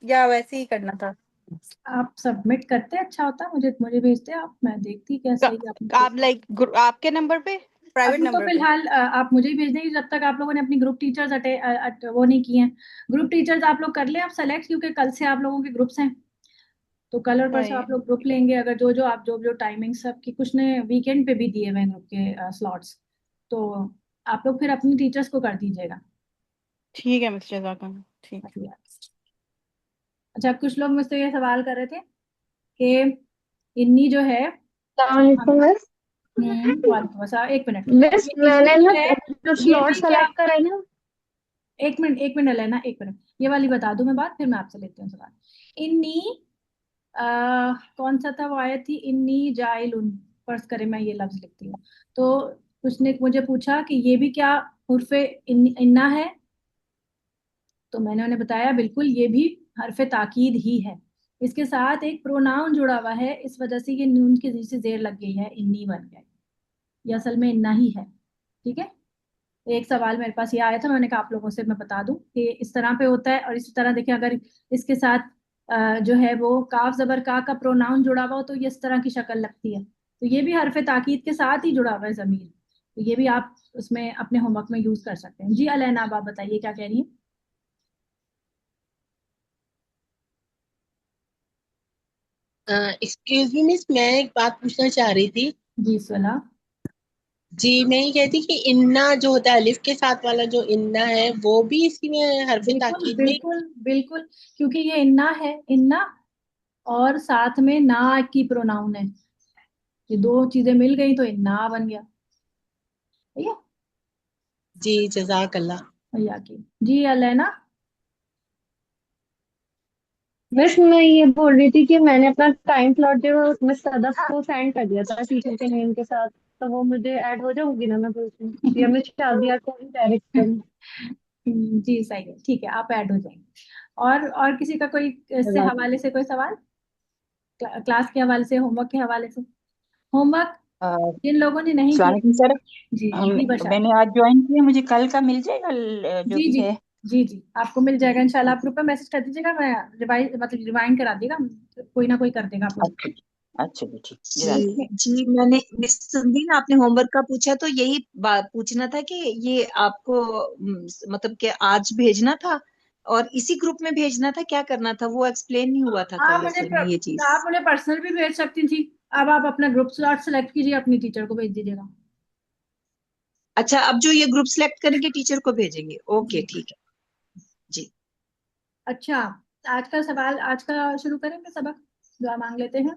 या वैसे ही करना था? आप सबमिट करते अच्छा होता, मुझे मुझे भेजते आप, मैं देखती कैसे ही आपने। आप लाइक आपके नंबर पे, प्राइवेट अभी तो नंबर पे? फिलहाल आप मुझे ही भेज देंगे जब तक आप लोगों ने अपनी ग्रुप टीचर्स वो नहीं किए हैं। ग्रुप टीचर्स आप लोग कर लें आप सेलेक्ट, क्योंकि कल से आप लोगों के ग्रुप्स हैं। तो कल और परसों सही आप है। लोग ग्रुप लेंगे, अगर जो जो आप जो जो टाइमिंग सबकी, कुछ ने वीकेंड पे भी दिए हुए हैं ग्रुप के स्लॉट्स। तो आप लोग फिर अपनी टीचर्स को कर दीजिएगा। ठीक है मिस्टर जजाकम, ठीक। अच्छा, कुछ लोग मुझसे ये सवाल कर रहे थे कि इन्नी जो है अस्सलामुअलैकुम हम। मिस। वालेकुम अस्सलाम, एक मिनट। मिस ये मैंने इन्नी ना जो है, जो ये स्लॉट भी क्या, सेलेक्ट करे ना। एक मिनट लेना, एक मिनट, ये वाली बता दूं मैं बात, फिर मैं आपसे लेती हूँ सवाल। इन्नी कौन सा था वो आयत थी, इन्नी जाइलुन, फर्ज करे मैं ये लफ्ज लिखती हूँ। तो उसने मुझे पूछा कि ये भी क्या हुर्फे इन्ना है। तो मैंने उन्हें बताया बिल्कुल, ये भी हरफ ताकीद ही है। इसके साथ एक प्रोनाउन जुड़ा हुआ है, इस वजह से ये नून की नीचे जेर लग गई है, इन्नी बन गया। ये असल में इन्ना ही है। ठीक है। एक सवाल मेरे पास ये आया था, मैंने कहा आप लोगों से मैं बता दूं कि इस तरह पे होता है। और इसी तरह देखिए, अगर इसके साथ जो है वो काफ जबर का प्रोनाउन जुड़ा हुआ हो तो ये इस तरह की शक्ल लगती है। तो ये भी हरफ ताकीद के साथ ही जुड़ा हुआ है जमीर। तो ये भी आप उसमें अपने होमवर्क में यूज कर सकते हैं। जी अलैना, आप बताइए क्या कह रही हैं। एक्सक्यूज मी मिस, मैं एक बात पूछना चाह रही थी। जी सलाह। जी, मैं ये कहती कि इन्ना जो होता है अलिफ के साथ वाला जो इन्ना है वो भी इसी में हरफ बिल्कुल ताकीद में। बिल्कुल बिल्कुल, क्योंकि ये इन्ना है, इन्ना, और साथ में ना की प्रोनाउन है। ये दो चीजें मिल गई तो इन्ना बन गया। ठीक है। जी, जजाक अल्लाह। भैया की। जी अलैना। मिस मैं ये बोल रही थी कि मैंने अपना टाइम स्लॉट जो है उसमें सदफ को सेंड कर दिया था टीचर के नेम के साथ। तो वो मुझे ऐड हो जाऊंगी ना मैं पूछ रही हूँ, या मैं शादिया को ही डायरेक्ट करूँ? जी सही है, ठीक है, आप ऐड हो जाएंगे। और किसी का कोई इससे हवाले से कोई सवाल, क्लास के हवाले से, होमवर्क के हवाले से। होमवर्क जिन लोगों ने नहीं अस्सलाम किया। वालेकुम सर। जी हम जी बशा। मैंने आज ज्वाइन किया, मुझे कल का मिल जाएगा जो जी भी जी है। जी जी, आपको मिल जाएगा इंशाल्लाह। आप ग्रुप पे मैसेज कर दीजिएगा, मैं रिवाइज मतलब रिमाइंड करा देगा, कोई ना कोई कर देगा आपको। अच्छा जी। अच्छा जी, ठीक, जी जजाक। ठीक है। जी, मैंने मिस संदीन आपने होमवर्क का पूछा तो यही बात पूछना था कि ये आपको मतलब कि आज भेजना था और इसी ग्रुप में भेजना था, क्या करना था वो एक्सप्लेन नहीं हुआ था आप कल मुझे असल में ये चीज। आप मुझे पर्सनल भी भेज सकती थी। अब आप अपना ग्रुप स्लॉट सेलेक्ट कीजिए, अपनी टीचर को भेज दीजिएगा। अच्छा, अब जो ये ग्रुप सेलेक्ट करेंगे टीचर को भेजेंगे, ओके जी। ठीक है जी। अच्छा, आज का सवाल, आज का शुरू करेंगे सबक, दुआ मांग लेते हैं।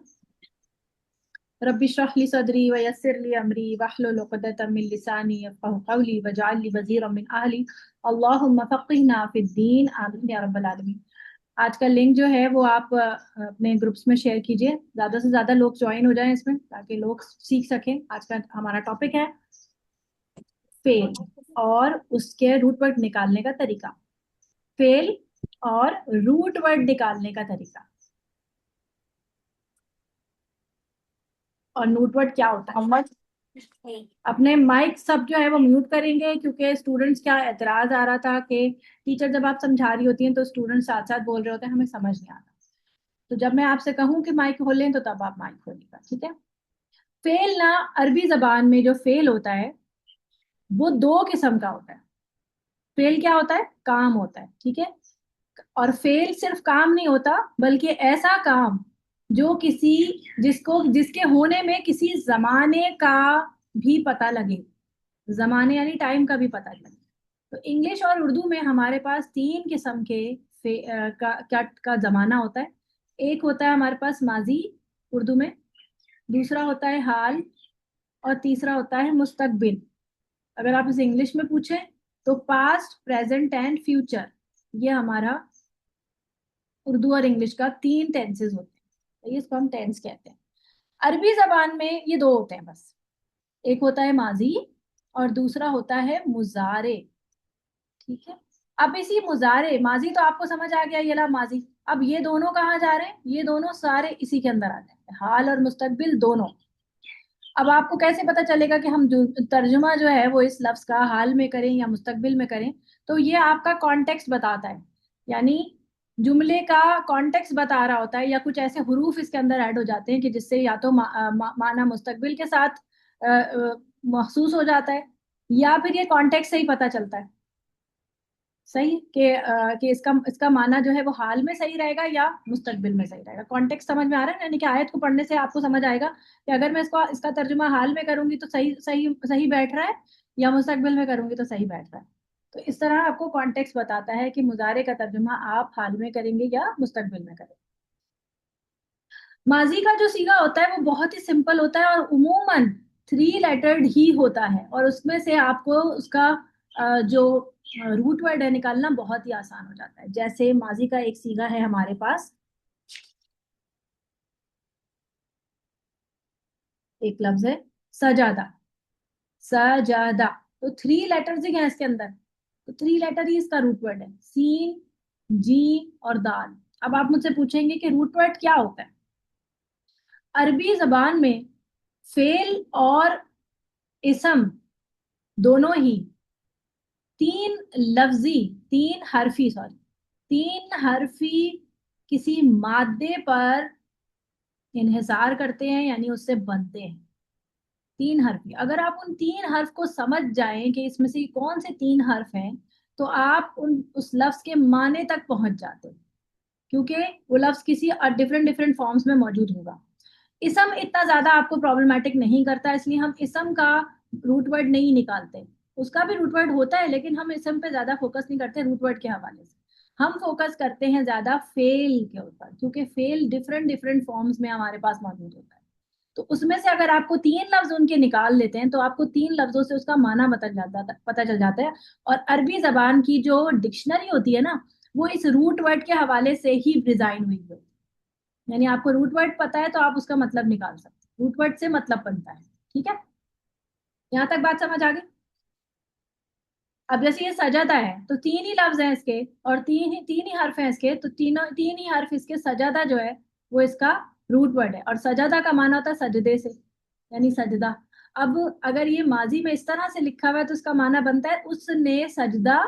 रब्बि इश्रह ली सदरी व यस्सिर ली अमरी वहलुल उक़दतम मिन लिसानी यफ़क़हू क़ौली वजअल ली वज़ीरम मिन अहली अल्लाहुम्मा फ़क़्हिना फ़िद्दीन आमीन या रब्बल आलमीन। आज का लिंक जो है वो आप अपने ग्रुप्स में शेयर कीजिए, ज्यादा से ज्यादा लोग ज्वाइन हो जाएं इसमें, ताकि लोग सीख सकें। आज का हमारा टॉपिक है फेल और उसके रूट वर्ड निकालने का तरीका। फेल और रूट वर्ड निकालने का तरीका। और रूट वर्ड क्या होता है। मोहम्मद। अपने माइक सब जो है वो म्यूट करेंगे, क्योंकि स्टूडेंट्स क्या एतराज आ रहा था कि टीचर जब आप समझा रही होती हैं तो स्टूडेंट साथ साथ बोल रहे होते हैं, हमें समझ नहीं आता। तो जब मैं आपसे कहूं कि माइक खोलें तो तब आप माइक खोलिएगा। ठीक है। फेल ना, अरबी जबान में जो फेल होता है वो दो किस्म का होता है। फेल क्या होता है, काम होता है। ठीक है। और फेल सिर्फ काम नहीं होता, बल्कि ऐसा काम जो किसी, जिसको जिसके होने में किसी जमाने का भी पता लगे। जमाने यानी टाइम का भी पता लगे। तो इंग्लिश और उर्दू में हमारे पास तीन किस्म के का जमाना होता है। एक होता है हमारे पास माजी उर्दू में, दूसरा होता है हाल, और तीसरा होता है मुस्तकबिल। अगर आप इसे इंग्लिश में पूछें तो पास्ट, प्रेजेंट एंड फ्यूचर, ये हमारा उर्दू और इंग्लिश का तीन टेंसेस होते हैं। तो इसको हम टेंस कहते हैं। अरबी जबान में ये दो होते हैं बस। एक होता है माजी और दूसरा होता है मुजारे। ठीक है। अब इसी मुजारे, माजी तो आपको समझ आ गया, ये ला माजी। अब ये दोनों कहाँ जा रहे हैं, ये दोनों सारे इसी के अंदर आ जाते हैं, हाल और मुस्तकबिल दोनों। अब आपको कैसे पता चलेगा कि हम जो तर्जुमा जो है वो इस लफ्ज का हाल में करें या मुस्तकबिल में करें। तो ये आपका कॉन्टेक्स्ट बताता है। यानी जुमले का कॉन्टेक्स्ट बता रहा होता है या कुछ ऐसे हुरूफ इसके अंदर ऐड हो जाते हैं कि जिससे या तो माना मुस्तकबिल के साथ महसूस हो जाता है, या फिर ये कॉन्टेक्स्ट से ही पता चलता है सही कि इसका इसका माना जो है वो हाल में सही रहेगा या मुस्तकबिल में सही रहेगा। कॉन्टेक्स्ट समझ में आ रहा है, यानी कि आयत को पढ़ने से आपको समझ आएगा कि अगर मैं इसका तर्जुमा हाल में करूंगी तो सही सही सही बैठ रहा है, या मुस्तकबिल में करूंगी तो सही बैठ रहा है। तो इस तरह आपको कॉन्टेक्स्ट बताता है कि मुजारे का तर्जुमा आप हाल में करेंगे या मुस्तकबिल में करेंगे। माजी का जो सीगा होता है वो बहुत ही सिंपल होता है और उमूमन 3 लेटर्ड ही होता है, और उसमें से आपको उसका जो रूट वर्ड है निकालना बहुत ही आसान हो जाता है। जैसे माजी का एक सीगा है हमारे पास, एक लफ्ज है सजादा, सजादा, तो 3 लेटर्स ही हैं इसके अंदर, तो 3 लेटर ही इसका रूट वर्ड है, सीन, जी और दाल। अब आप मुझसे पूछेंगे कि रूट वर्ड क्या होता है। अरबी जबान में फेल और इसम दोनों ही 3 हरफी किसी मादे पर इन्हिसार करते हैं, यानी उससे बनते हैं। 3 हरफी, अगर आप उन 3 हर्फ को समझ जाएं कि इसमें से कौन से 3 हर्फ हैं, तो आप उस लफ्ज के माने तक पहुंच जाते हैं, क्योंकि वो लफ्ज किसी डिफरेंट डिफरेंट फॉर्म्स में मौजूद होगा। इसम इतना ज्यादा आपको प्रॉब्लमेटिक नहीं करता, इसलिए हम इसम का रूट वर्ड नहीं निकालते। उसका भी रूट वर्ड होता है, लेकिन हम इसम पे ज्यादा फोकस नहीं करते रूट वर्ड के हवाले से। हम फोकस करते हैं ज्यादा फेल के ऊपर, क्योंकि फेल डिफरेंट डिफरेंट फॉर्म्स में हमारे पास मौजूद होता है। तो उसमें से अगर आपको 3 लफ्ज उनके निकाल लेते हैं, तो आपको 3 लफ्जों से उसका माना पता चल जाता है। और अरबी जबान की जो डिक्शनरी होती है ना, वो इस रूट वर्ड के हवाले से ही डिजाइन हुई है। यानी आपको रूट वर्ड पता है तो आप उसका मतलब निकाल सकते हैं, रूट वर्ड से मतलब बनता है। ठीक है, यहाँ तक बात समझ आ गई। अब जैसे ये सजादा है तो 3 ही लफ्ज हैं इसके, और तीन ही हर्फ हैं इसके, तो 3 ही हर्फ इसके सजादा जो है वो इसका रूट वर्ड है। और सजादा का माना होता है सजदे से, यानी सजदा। अब अगर ये माजी में इस तरह से लिखा हुआ है तो उसका माना बनता है उसने सजदा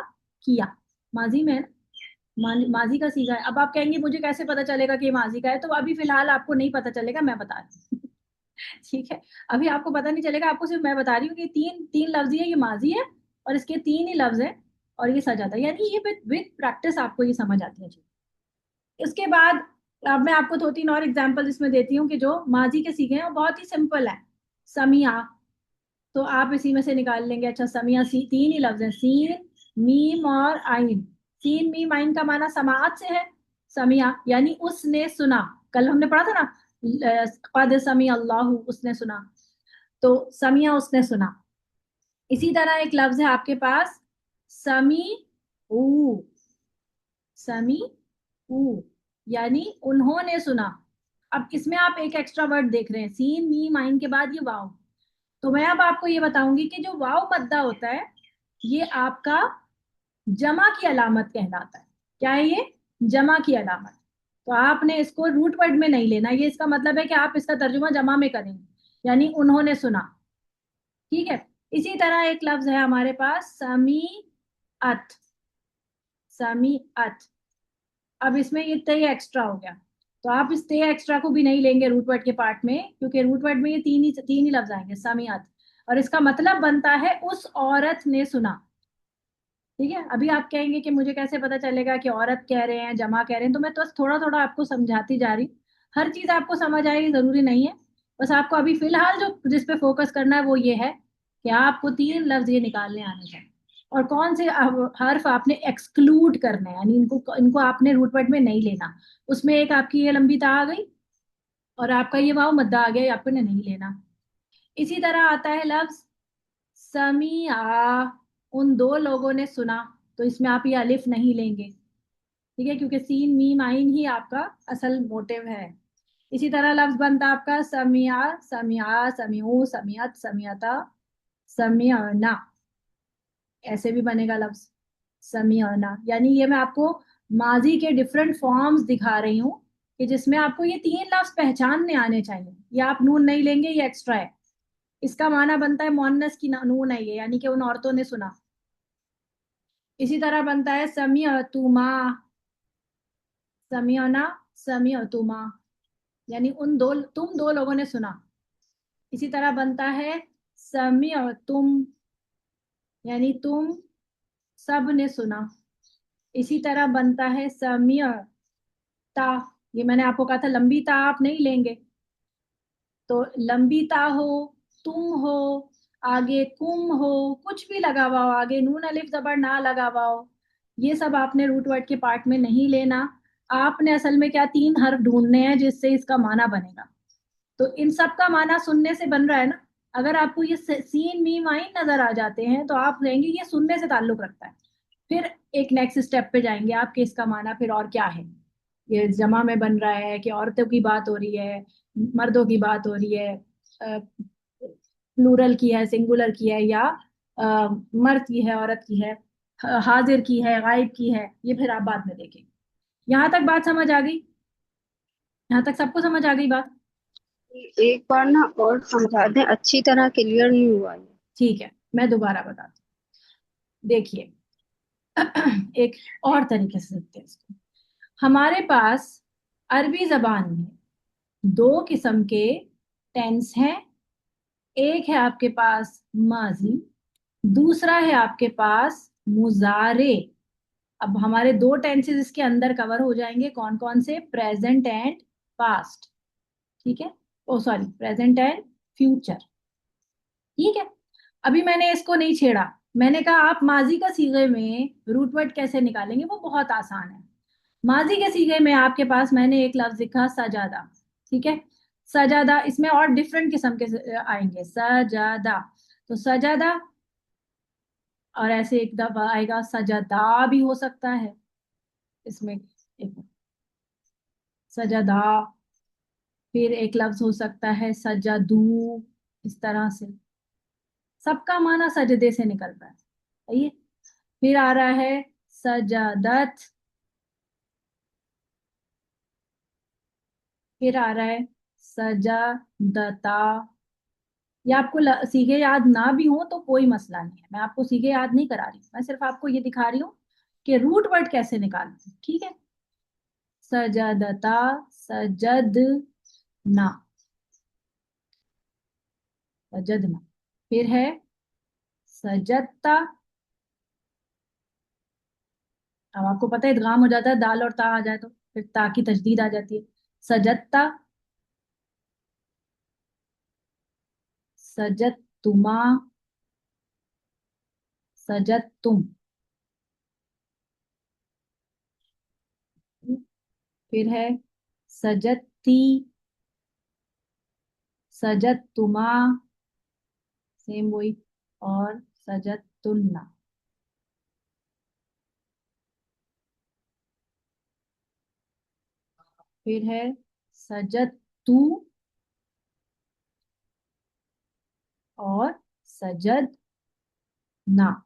किया। माजी में है ना, माजी का सीगा है। अब आप कहेंगे मुझे कैसे पता चलेगा कि ये माजी का है, तो अभी फिलहाल आपको नहीं पता चलेगा, मैं बता रही हूँ। ठीक है, अभी आपको पता नहीं चलेगा, आपको सिर्फ मैं बता रही हूँ कि तीन तीन लफ्ज ही है, ये माजी है और इसके 3 ही लफ्ज है, और ये सजादा, यानी ये विद प्रैक्टिस आपको ये समझ आती है चीज। इसके बाद अब मैं आपको 2-3 और एग्जांपल इसमें देती हूँ कि जो माजी के सीखे हैं वो बहुत ही सिंपल है। समिया, तो आप इसी में से निकाल लेंगे। अच्छा, समिया 3 ही लफ्ज है, सीन मीम और आइन। सीन मीम आइन का माना समाअत से है। समिया यानी उसने सुना, कल हमने पढ़ा था ना, कद समी अल्लाहु, उसने सुना, तो समिया उसने सुना। इसी तरह एक लफ्ज है आपके पास समी ऊ, समी ऊ यानी उन्होंने सुना। अब इसमें आप एक एक्स्ट्रा वर्ड देख रहे हैं, सीन मीम आइन के बाद ये वाव। तो मैं अब आपको ये बताऊंगी कि जो वाव मद्दा होता है ये आपका जमा की अलामत कहलाता है। क्या है ये? जमा की अलामत। तो आपने इसको रूट वर्ड में नहीं लेना, ये इसका मतलब है कि आप इसका तर्जुमा जमा में करेंगे, यानी उन्होंने सुना। ठीक है, इसी तरह एक लफ्ज है हमारे पास समी अत, समी अत। अब इसमें ये ते एक्स्ट्रा हो गया, तो आप इस ते एक्स्ट्रा को भी नहीं लेंगे रूट वर्ड के पार्ट में, क्योंकि रूट वर्ड में ये तीन ही लफ्ज आएंगे समियत, और इसका मतलब बनता है उस औरत ने सुना। ठीक है, अभी आप कहेंगे कि मुझे कैसे पता चलेगा कि औरत कह रहे हैं जमा कह रहे हैं, तो मैं तो बस थोड़ा थोड़ा आपको समझाती जा रही हूँ, हर चीज आपको समझ आएगी जरूरी नहीं है। बस आपको अभी फिलहाल जो जिस पे फोकस करना है वो ये है कि आपको 3 लफ्ज ये निकालने आने चाहिए, और कौन से हर्फ आपने एक्सक्लूड करना है, यानी इनको इनको आपने रूट वर्ड में नहीं लेना। उसमें एक आपकी ये लंबी ता आ गई और आपका ये वाव मद्दा आ गया, ये आपने नहीं लेना। इसी तरह आता है लफ्ज समिया, उन 2 लोगों ने सुना, तो इसमें आप ये अलिफ नहीं लेंगे। ठीक है, क्योंकि सीन मीम आइन ही आपका असल मोटिव है। इसी तरह लफ्ज बनता है आपका समिया, समिया, समिऊ, समियत, समियता, समियना, ऐसे भी बनेगा लफ्ज समियना। यानी ये मैं आपको माजी के डिफरेंट फॉर्म्स दिखा रही हूँ कि जिसमें आपको ये 3 लफ्ज पहचानने आने चाहिए। ये आप नून नहीं लेंगे, ये एक्स्ट्रा है, इसका माना बनता है मोन्नस की नून है ये, यानी कि उन औरतों ने सुना। इसी तरह बनता है समियतुमा, समिअना समिअतुमा, यानी तुम दो लोगों ने सुना। इसी तरह बनता है समिअतुम, यानी तुम सब ने सुना। इसी तरह बनता है समिअता, ये मैंने आपको कहा था लंबी ता आप नहीं लेंगे, तो लंबी ता हो, तुम हो, आगे कुम हो, कुछ भी लगा हुआ हो, आगे नून अलिफ जबर ना लगा हुआ हो, ये सब आपने रूट वर्ड के पार्ट में नहीं लेना। आपने असल में क्या 3 हर्फ ढूंढने हैं जिससे इसका माना बनेगा। तो इन सब का माना सुनने से बन रहा है ना। अगर आपको ये सीन मीम आइन नजर आ जाते हैं तो आप कहेंगे ये सुनने से ताल्लुक रखता है। फिर एक नेक्स्ट स्टेप पे जाएंगे आप कि इसका माना फिर और क्या है, ये जमा में बन रहा है कि औरतों की बात हो रही है, मर्दों की बात हो रही है, प्लूरल की है, सिंगुलर की है, या मर्द की है, औरत की है, हाजिर की है, गायब की है, ये फिर आप बाद में देखेंगे। यहाँ तक बात समझ आ गई? यहाँ तक सबको समझ आ गई बात? एक बार ना और समझा दें, अच्छी तरह क्लियर नहीं हुआ ये। ठीक है, मैं दोबारा बताती हूँ। देखिए एक और तरीके से लिखते हैं इसको। हमारे पास अरबी जबान में 2 किस्म के टेंस हैं। एक है आपके पास माजी, दूसरा है आपके पास मुजारे। अब हमारे 2 टेंसेस इसके अंदर कवर हो जाएंगे, कौन कौन से? प्रेजेंट एंड पास्ट, ठीक है, ओ सॉरी, प्रेजेंट एंड फ्यूचर, ठीक है। अभी मैंने इसको नहीं छेड़ा, मैंने कहा आप माजी का सीगे में रूट वर्ड कैसे निकालेंगे, वो बहुत आसान है। माजी के सीगे में आपके पास मैंने एक लफ्ज लिखा सजादा, ठीक है। सजादा, इसमें और डिफरेंट किस्म के आएंगे सजादा, तो सजादा, और ऐसे एक दफा आएगा सजादा भी हो सकता है इसमें, एक सजादा। फिर एक लफ्ज हो सकता है सजादू, इस तरह से सबका माना सजदे से निकल रहा है, सही है। फिर आ रहा है सजादत, फिर आ रहा है सजादता। ये आपको सीखे याद ना भी हो तो कोई मसला नहीं है, मैं आपको सीखे याद नहीं करा रही हूँ, मैं सिर्फ आपको ये दिखा रही हूँ कि रूट वर्ड कैसे निकालते हैं, ठीक है। सजादता, सजदना, सजदना। फिर है सजदता, अब आपको पता है इदगाम हो जाता है, दाल और ता आ जाए तो फिर ता की तजदीद आ जाती है। सजदता, सजदतुमा, सजदतुम। फिर है सजदती, सजदतुमा, सेम वही, और सजदतुन्ना। फिर है सजदतु और सजदना।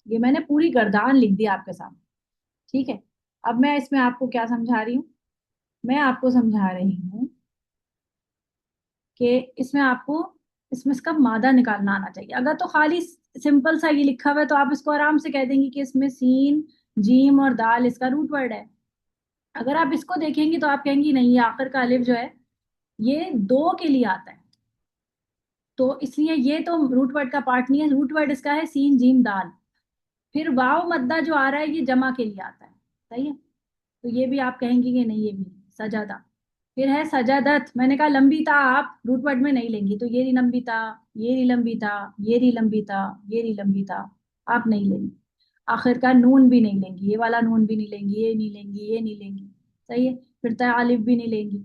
ये मैंने पूरी गर्दान लिख दी आपके सामने, ठीक है। अब मैं इसमें आपको क्या समझा रही हूँ? मैं आपको समझा रही हूँ कि इसमें आपको इसमें इसका मादा निकालना आना चाहिए। अगर तो खाली सिंपल सा ये लिखा हुआ है तो आप इसको आराम से कह देंगे कि इसमें सीन, जीम और दाल इसका रूट वर्ड है। अगर आप इसको देखेंगी तो आप कहेंगी नहीं, ये आखिर का अलिफ जो है ये 2 के लिए आता है, तो इसलिए ये तो रूट वर्ड का पार्ट नहीं है। रूट वर्ड इसका है सीन जीम दाल। फिर वाव मद्दा जो आ रहा है ये जमा के लिए आता है, सही है। तो ये भी आप कहेंगे कि नहीं, ये भी सजादा। फिर है सजादत, मैंने कहा लंबी था आप रूट वर्ड में नहीं लेंगी, तो ये री लंबी था, ये री लंबी था, ये री लंबी था, ये री लंबी था, आप नहीं लेंगी। आखिर का नून भी नहीं लेंगी, ये वाला नून भी नहीं लेंगी, ये नहीं लेंगी, ये नहीं लेंगी, सही है। फिर तालिफ भी नहीं लेंगी,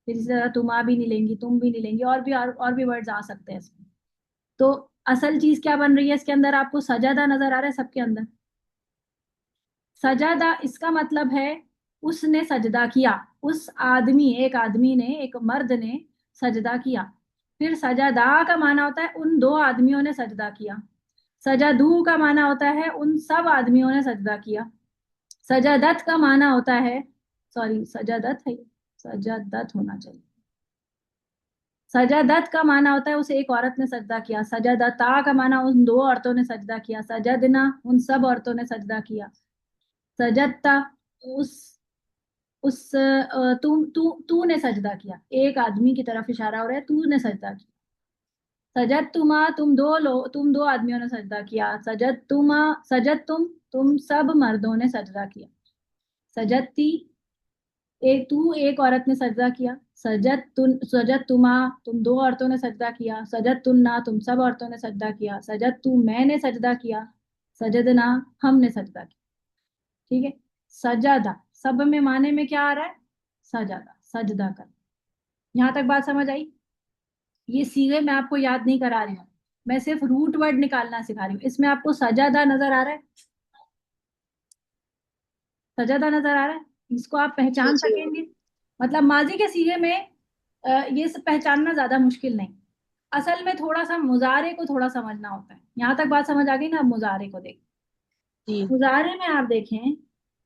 फिर इसी तरह तुमा भी नहीं लेंगी, तुम भी नहीं लेंगी, और भी वर्ड्स आ सकते हैं इसमें। तो असल चीज क्या बन रही है इसके अंदर? आपको सजादा नजर आ रहा है सबके अंदर? सजादा इसका मतलब है उसने सजदा किया, उस आदमी, एक आदमी ने, एक मर्द ने सजदा किया। फिर सजादा का माना होता है उन 2 आदमियों ने सजदा किया। सजादू का माना होता है उन सब आदमियों ने सजदा किया। सजादत का माना होता है, सॉरी सजादत है, सजादत होना चाहिए। सजादत का माना होता है उस एक औरत ने सजदा किया। सजादता का माना उन 2 औरतों ने सजदा किया। सजदना, उन सब औरतों ने सजदा किया। सजदता, उस तूने सजदा किया, एक आदमी की तरफ इशारा हो रहा है, तूने सजदा किया। सजद तुमा, तुम दो आदमियों ने सजदा किया। सजद तुम सब मर्दों ने सजदा किया। सजदती, एक औरत ने सजदा किया। सजद तुमा, तुम दो औरतों ने सजदा किया। सजद तुन्ना, तुम सब औरतों ने सजदा किया। सजद तू, मैंने सजदा किया। सजदना, हमने सजदा किया। ठीक है। सजदा, सब में माने में क्या आ रहा है? सजदा, सजदा कर। यहां तक बात समझ आई? ये सीधे मैं आपको याद नहीं करा रही हूँ, मैं सिर्फ रूट वर्ड निकालना सिखा रही हूँ। इसमें आपको सजादा नजर आ रहा है? सजादा नजर आ रहा है? इसको आप जी पहचान जी सकेंगे? मतलब माजी के सीगे में ये सब पहचानना ज्यादा मुश्किल नहीं। असल में थोड़ा सा मुजारे को थोड़ा समझना होता है। यहाँ तक बात समझ आ गई ना? अब मुजारे को देख, जी मुजारे में आप देखें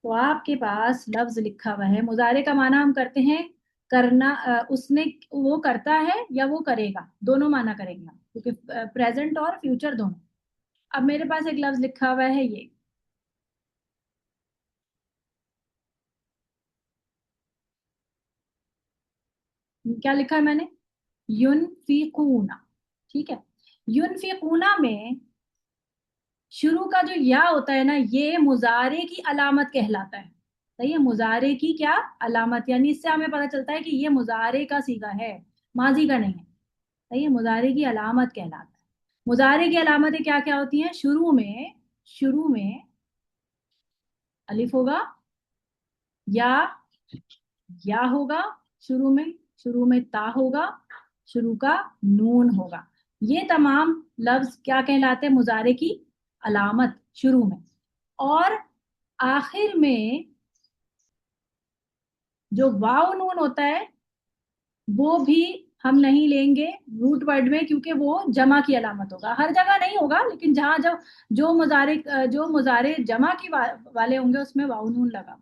तो आपके पास लफ्ज लिखा हुआ है। मुजारे का माना हम करते हैं करना, उसने, वो करता है या वो करेगा, दोनों माना करेंगे हम, क्योंकि प्रेजेंट और फ्यूचर दोनों। अब मेरे पास एक लफ्ज लिखा हुआ है, ये क्या लिखा है मैंने? युनफिकूना। ठीक है। युनफिकूना में शुरू का जो या होता है ना, ये मुजारे की अलामत कहलाता है। सही है, मुजारे की क्या अलामत, यानी इससे हमें पता चलता है कि ये मुजारे का सीगा है, माजी का नहीं है। सही है, मुजारे की अलामत कहलाता है। मुजारे की अलामतें क्या क्या होती हैं? शुरू में अलिफ होगा, या होगा शुरू में ता होगा, शुरू का नून होगा। ये तमाम लफ्ज क्या कहलाते हैं? मुजारे की अलामत शुरू में। और आखिर में जो वाव नून होता है वो भी हम नहीं लेंगे रूट वर्ड में, क्योंकि वो जमा की अलामत होगा। हर जगह नहीं होगा, लेकिन जहां जो मुजारे जमा की वाले होंगे उसमें वाव नून लगा।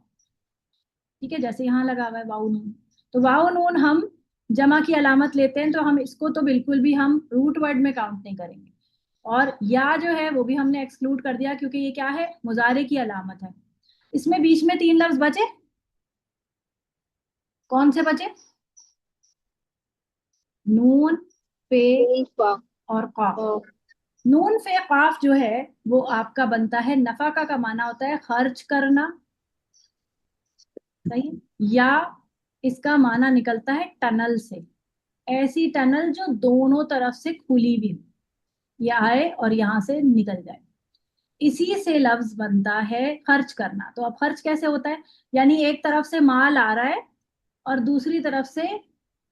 ठीक है, जैसे यहाँ लगा हुआ है वाव नून, तो वाव नून हम जमा की अलामत लेते हैं, तो हम इसको तो बिल्कुल भी हम रूट वर्ड में काउंट नहीं करेंगे। और या जो है वो भी हमने एक्सक्लूड कर दिया, क्योंकि ये क्या है? मुजारे की अलामत है। इसमें बीच में 3 लफ्ज बचे, कौन से बचे? नून, पे और काफ। नून पे काफ जो है वो आपका बनता है, नफाका का माना होता है खर्च करना। सही है? या इसका माना निकलता है टनल से, ऐसी टनल जो दोनों तरफ से खुली हुई हो, ये आए और यहां से निकल जाए। इसी से लफ्ज बनता है खर्च करना। तो अब खर्च कैसे होता है? यानी एक तरफ से माल आ रहा है और दूसरी तरफ से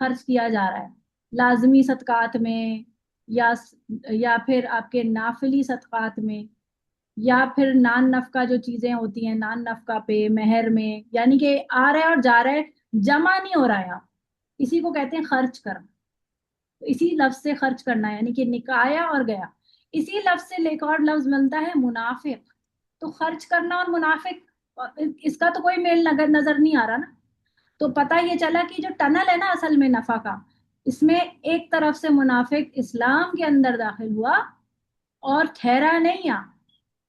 खर्च किया जा रहा है, लाजमी सदकात में, या फिर आपके नाफिली सदकात में, या फिर नान नफका जो चीजें होती हैं, नान नफका पे, मेहर में, यानी कि आ रहा है और जा रहा है, जमा नहीं हो रहा है। आप इसी को कहते हैं खर्च करना। तो इसी लफ्ज से खर्च करना, यानी कि निकाया और गया। इसी लफ्ज से एक और लफ्ज बनता है मुनाफिक। तो खर्च करना और मुनाफिक, इसका तो कोई मेल नजर नहीं आ रहा ना। तो पता ये चला कि जो टनल है ना असल में नफा का, इसमें एक तरफ से मुनाफिक इस्लाम के अंदर दाखिल हुआ और ठहरा नहीं, यहाँ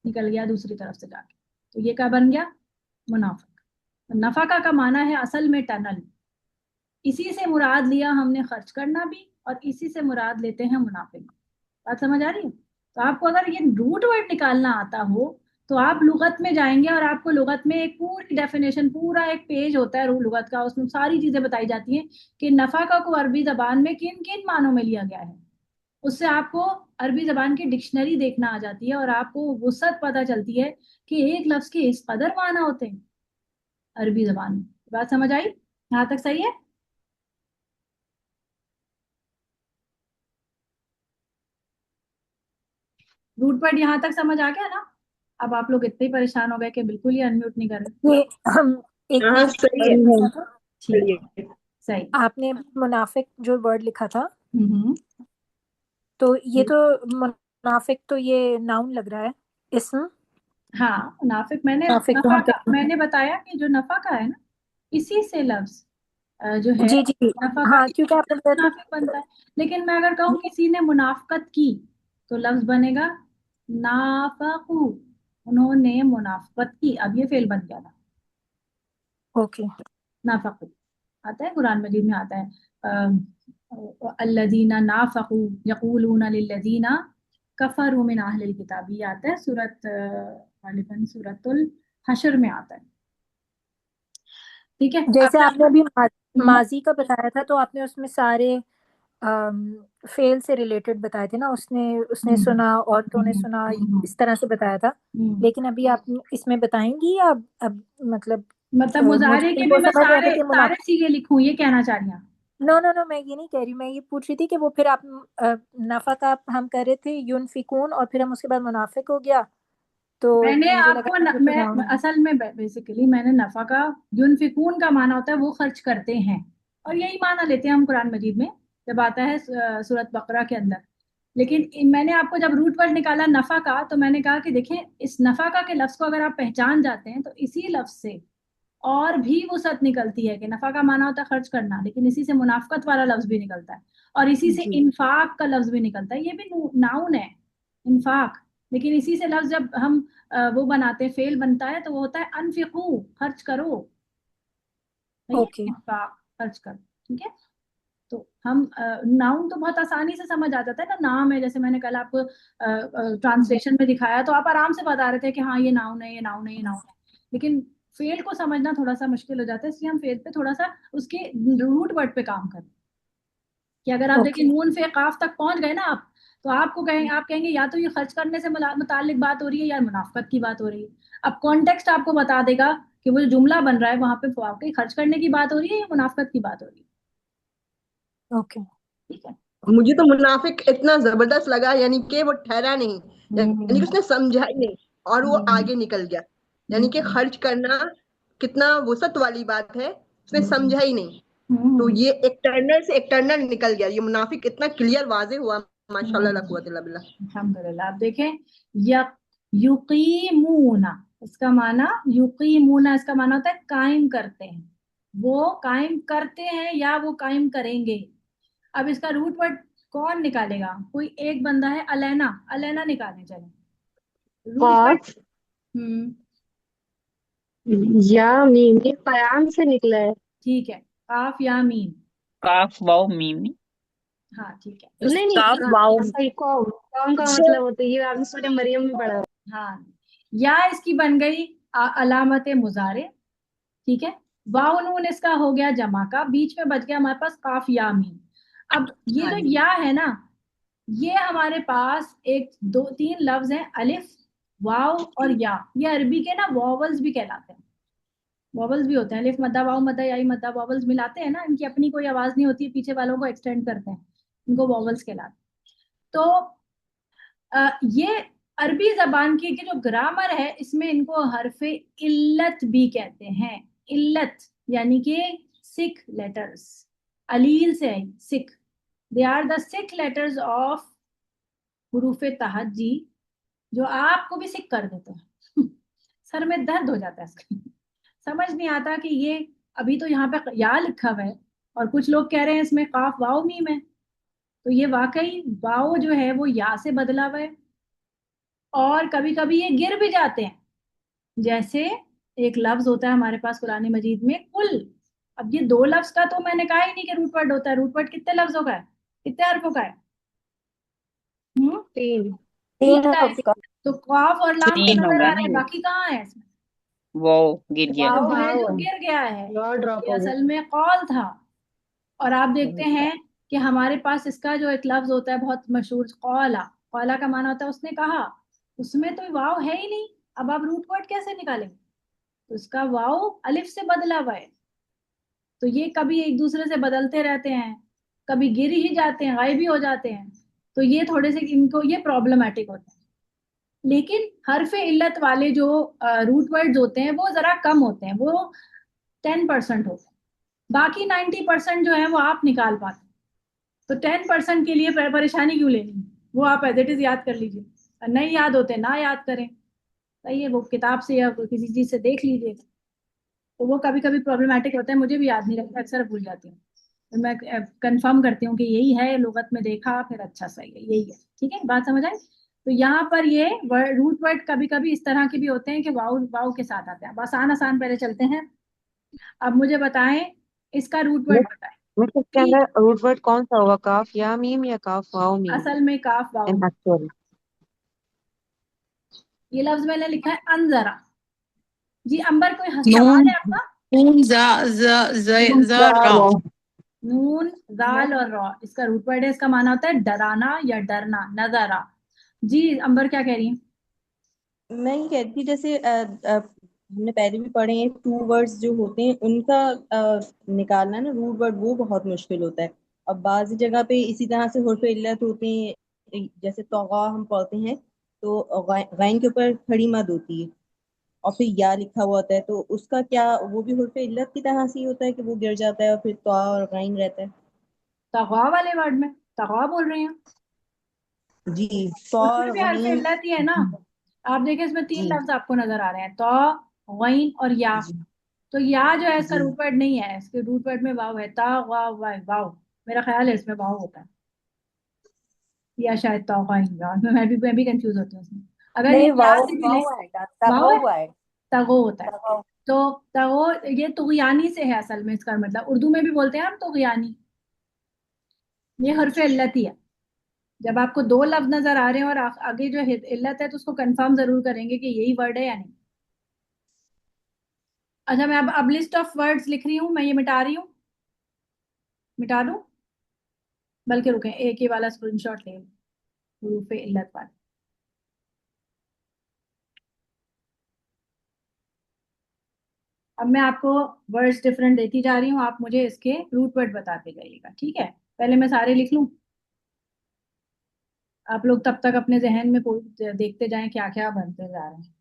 निकल गया दूसरी तरफ से जाके। तो ये क्या बन गया? मुनाफिक। तो नफाका का माना है असल में टनल। इसी से मुराद लिया हमने खर्च करना भी, और इसी से मुराद लेते हैं मुनाफिक। बात समझ आ रही है? तो आपको अगर ये रूट वर्ड निकालना आता हो तो आप लुगत में जाएंगे, और आपको लुगत में एक पूरी डेफिनेशन, पूरा एक पेज होता है लुगत का, उसमें सारी चीजें बताई जाती हैं कि नफाका को अरबी जबान में किन किन मानों में लिया गया है। उससे आपको अरबी जबान की डिक्शनरी देखना आ जाती है, और आपको वसअत पता चलती है कि एक लफ्ज के इस कदर माना होते हैं अरबी जबान में। बात समझ आई? यहाँ तक सही है? रूट वर्ड यहाँ तक समझ आ गया ना? अब आप लोग इतने ही परेशान हो गए कि बिल्कुल ही अनम्यूट नहीं कर रहे। ये हम एक हाँ सही है पूछना था। ठीक सही है, है। सही। आपने मुनाफिक जो वर्ड लिखा था, हम्म। तो ये तो मुनाफिक तो ये नाउन लग रहा है, इसम। हाँ, नाफिक मैंने मुनाफिक नफा वहाँ का पे, मैंने बताया कि जो नफा का है ना, इसी से लफ्ज जो है जी जी, नफा का, हाँ इसी क्योंकि से आपने बताया मुनाफिक बनता है। लेकिन मैं अगर कहूँ किसी ने मुनाफकत की, तो लफ्ज बनेगा नाफकू, उन्होंने मुनाफकत की। अब ये फेल बन गया था। था। ओके, नाफकू आता है, कुरान मजीद में आता है। अल्लज़ीना नाफकू यक़ूलूना लिल्लज़ीना कफ़रू मिन अहलिल किताब, ये आता है गालिबन सूरतुल हशर में आता है। ठीक है, जैसे अब आपने अभी हम्म, माजी का बताया था, तो आपने उसमें सारे फेल से रिलेटेड बताए थे ना, उसने उसने हम्म, सुना, औरतों ने हम्म, सुना, हम्म, इस तरह से बताया था। हम्म। लेकिन अभी आप इसमें बताएंगी या अब मतलब मतलब मुझे मुजारे के भी वो मैं समझ रहे थे सारे कि सारे सीगे लिखूं, ये कहना चाह रही हैं आप? नो नो नो, मैं ये नहीं कह रही, मैं ये पूछ रही थी कि वो फिर आप नफा का हम कर रहे थे युनफिकून, और फिर हम उसके बाद मुनाफिक हो गया, तो मैंने मुझे लगा आपको कि वो तो मैं नाउन है। असल में बेसिकली मैंने नफा का, युनफिकून का माना होता है वो खर्च करते हैं, और यही माना लेते हैं हम कुरान मजीद में जब आता है सूरत बकरा के अंदर। लेकिन मैंने आपको जब रूट वर्ड निकाला नफा का, तो मैंने कहा कि देखें, इस नफा का के लफ्ज को अगर आप पहचान जाते हैं तो इसी लफ्ज से और भी वसअत निकलती है कि नफा का माना होता है खर्च करना, लेकिन इसी से मुनाफकत वाला लफ्ज भी निकलता है, और इसी से जी इन्फाक का लफ्ज भी निकलता है, ये भी नाउन है, इन्फाक। लेकिन इसी से लफ्ज जब हम वो बनाते हैं, फेल बनता है, तो वो होता है अनफिकू, खर्च करो, नहीं है, ओके इन्फाक, खर्च करो। ठीक है, तो हम नाउन तो बहुत आसानी से समझ आ जाता है ना, नाम है, जैसे मैंने कल आपको ट्रांसलेशन में दिखाया, तो आप आराम से बता रहे थे कि हाँ ये नाउन है, ये नाउन है, ये नाउन है। लेकिन फेल को समझना थोड़ा सा मुश्किल हो जाता है, इसलिए हम फेल पे थोड़ा सा उसके रूट वर्ड पे काम करें, कि अगर आप देखिए ओके नून फे काफ तक पहुंच गए ना आप, तो आपको कहें, आप कहेंगे या तो ये खर्च करने से मुतालिक बात हो रही है या मुनाफकत की बात हो रही है। अब कॉन्टेक्स्ट आपको बता देगा कि वो जो जुमला बन रहा है वहां पे वाकई खर्च करने की बात हो रही है या मुनाफकत की बात हो रही है। ओके ठीक है। मुझे तो मुनाफिक इतना जबरदस्त लगा, यानी कि वो ठहरा नहीं, यानी कि हम्म, उसने समझा ही नहीं और वो हम्म, आगे निकल गया। यानी कि हम्म, खर्च करना कितना वसत वाली बात है, उसने हम्म, समझा ही नहीं। तो हम्म, ये एक्सटर्नल से एक्सटर्नल निकल गया, ये मुनाफिक इतना क्लियर वाजे हुआ। माशाल्लाह ला हम्म। कुव्वत इल्ला बिल्लाह। अल्हम्दुलिल्लाह। आप देखें, युकीमूना, इसका माना, युकीमूना इसका माना होता है कायम करते हैं, वो कायम करते हैं या वो कायम करेंगे। अब इसका रूट वर्ड कौन निकालेगा? कोई एक बंदा है, अलैना, अलैना निकालें चले रूट वर्ड। काफ हम्म, या मीम, ये कयाम से निकला है। ठीक है, काफ या मीम। काफ वाव मीम नहीं। हाँ ठीक है, नहीं नहीं, काफ वाव सही, कौम, कौम का जो मतलब होता है, ये आपने सूरह मरियम में पढ़ा। हाँ, या इसकी बन गई अलामत मुजारे। ठीक है, वाव नून इसका हो गया जमा का, बीच में बच गया हमारे पास काफ या मीम। अब ये हाँ जो जी। या है ना, ये हमारे पास एक दो तीन लफ्ज हैं, अलिफ, वाव और या, ये अरबी के ना वॉवल्स भी कहलाते हैं, वॉवल्स भी होते हैं, अलिफ मद्दा वाव मद्दा याई मद्दा, वॉवल्स मिलाते हैं ना, इनकी अपनी कोई आवाज नहीं होती है, पीछे वालों को एक्सटेंड करते हैं, इनको वॉवल्स कहलाते हैं। तो ये अरबी जबान की जो ग्रामर है, इसमें इनको हरफे इल्लत भी कहते हैं। इल्लत यानी कि सिख लेटर्स, अलील से है six, they are the six letters of हुरूफ तहज्जी, जो आपको भी सिक कर देते हैं। सर में दर्द हो जाता है इसका, समझ नहीं आता कि ये, अभी तो यहाँ पे या लिखा हुआ है और कुछ लोग कह रहे हैं इसमें काफ वाव मीम है, तो ये वाकई वाव जो है वो या से बदला हुआ है, और कभी कभी ये गिर भी जाते हैं। जैसे एक लफ्ज होता है हमारे पास कुरान मजीद में कुल, अब ये दो लफ्ज का तो मैंने कहा ही नहीं कि रूट वर्ड होता है, रूट वर्ड कितने लफ्जों का है, कितने हरफों का है? तीन। तीन तीन का है। हफ्ता तो काफ और लाम तो तीन नजर होगा आ ना रहा है, ये, बाकी कहाँ है इसमें? वाव गिर गया। वाव वाव है वाव जो गिर गया है, वाव ड्रॉप ये हो असल गया। में कौल था। और आप देखते हैं कि हमारे पास इसका जो एक लफ्ज होता है बहुत मशहूर, कौला, कौला का माना होता है उसने कहा, उसमें तो वाव है ही नहीं, अब आप रूट वर्ड कैसे निकालेंगे? तो इसका वाव अलिफ से बदला हुआ है, तो ये कभी एक दूसरे से बदलते रहते हैं, कभी गिर ही जाते हैं, गायब भी हो जाते हैं, तो ये थोड़े से इनको ये प्रॉब्लमेटिक होते हैं। लेकिन हरफ इल्लत वाले जो रूट वर्ड्स होते हैं वो जरा कम होते हैं, वो 10% होते हैं, बाकी 90% जो है वो आप निकाल पाते हैं। तो 10% के लिए परेशानी क्यों लेनी, वो आप एज इट इज याद कर लीजिए, और नहीं याद होते ना याद करें, सही है, वो किताब से या किसी चीज से देख लीजिए। तो वो कभी कभी प्रॉब्लमेटिक होता है, मुझे भी याद नहीं रहता, अक्सर भूल जाती हूँ, तो मैं कंफर्म करती हूँ कि यही है, लुगत में देखा फिर अच्छा सही है, यही है। ठीक है, बात समझ आई? तो यहाँ पर ये रूट वर्ड कभी कभी इस तरह के भी होते हैं कि वाव वाव के साथ आते हैं। अब आसान आसान पहले चलते हैं। अब मुझे बताएं इसका रूट वर्ड बताएं। मिस इसके अंदर रूट वर्ड कौन सा होगा, काफ या मीम या काफ वाओ मीम? असल में काफ वाओ इन मीम। एक्चुअल ये लफ्ज मैंने लिखा है अनजरा। जी अंबर कोई सवाल नून है आपका? नून जा ज ज ज रा। नून जाल और रॉ इसका रूट वर्ड है। इसका माना होता है डराना या डरना, नजरा। जी अंबर क्या कह रही है? मैं ये कहती थी जैसे हमने पहले भी पढ़े हैं, टू वर्ड्स जो होते हैं उनका निकालना ना रूट वर्ड, वो बहुत मुश्किल होता है। अब बाज़ जगह पे इसी तरह से हुर्फ इल्लत होते हैं, जैसे तौगा हम पढ़ते हैं तो गैन के ऊपर खड़ी मद होती है और फिर या लिखा हुआ होता है, तो उसका क्या, वो भी हुर्फ इल्लत की तरह से ही होता है कि वो गिर जाता है और फिर तौ और गैन रहता है? तगवा वाले वर्ड में तगवा बोल रही हैं? जी, तौ उसमें और भी हर्फ गैन। इल्लत ही है ना। आप देखिए इसमें तीन जी लफ्ज आपको नजर आ रहे हैं, तो गैन और या। जी तो या जो है इसका जी रूट वर्ड नहीं है, इसके रूट वर्ड में वाव है। ता वाव वाव वाव, मेरा ख्याल है इसमें वाव होता है, या शायद तो मैं भी कंफ्यूज होती हूँ उसमें। अगर ये नहीं, या वाओ से मिले, वाओ आएगा, वाव तगो है, हुआ है। तगो होता है। तगो। तो तगो ये तुगयानी से है असल में, इसका मतलब उर्दू में भी बोलते हैं हम तुगयानी। ये हर्फ इल्लत ही है। जब आपको दो लफ्ज नजर आ रहे हैं और आगे जो इल्लत है तो उसको कंफर्म जरूर करेंगे कि यही वर्ड है या नहीं। अच्छा मैं अब लिस्ट ऑफ वर्ड्स लिख रही हूँ, मैं ये मिटा रही हूँ, मिटा दूं? बल्कि रुकें, एक ही वाला स्क्रीनशॉट ले, हुरूफ इल्लत वाला। अब मैं आपको वर्ड्स डिफरेंट देती जा रही हूँ, आप मुझे इसके रूट वर्ड बताते जाइएगा, ठीक है? पहले मैं सारे लिख लूं, आप लोग तब तक अपने जहन में देखते जाएं क्या क्या बनते जा रहे हैं।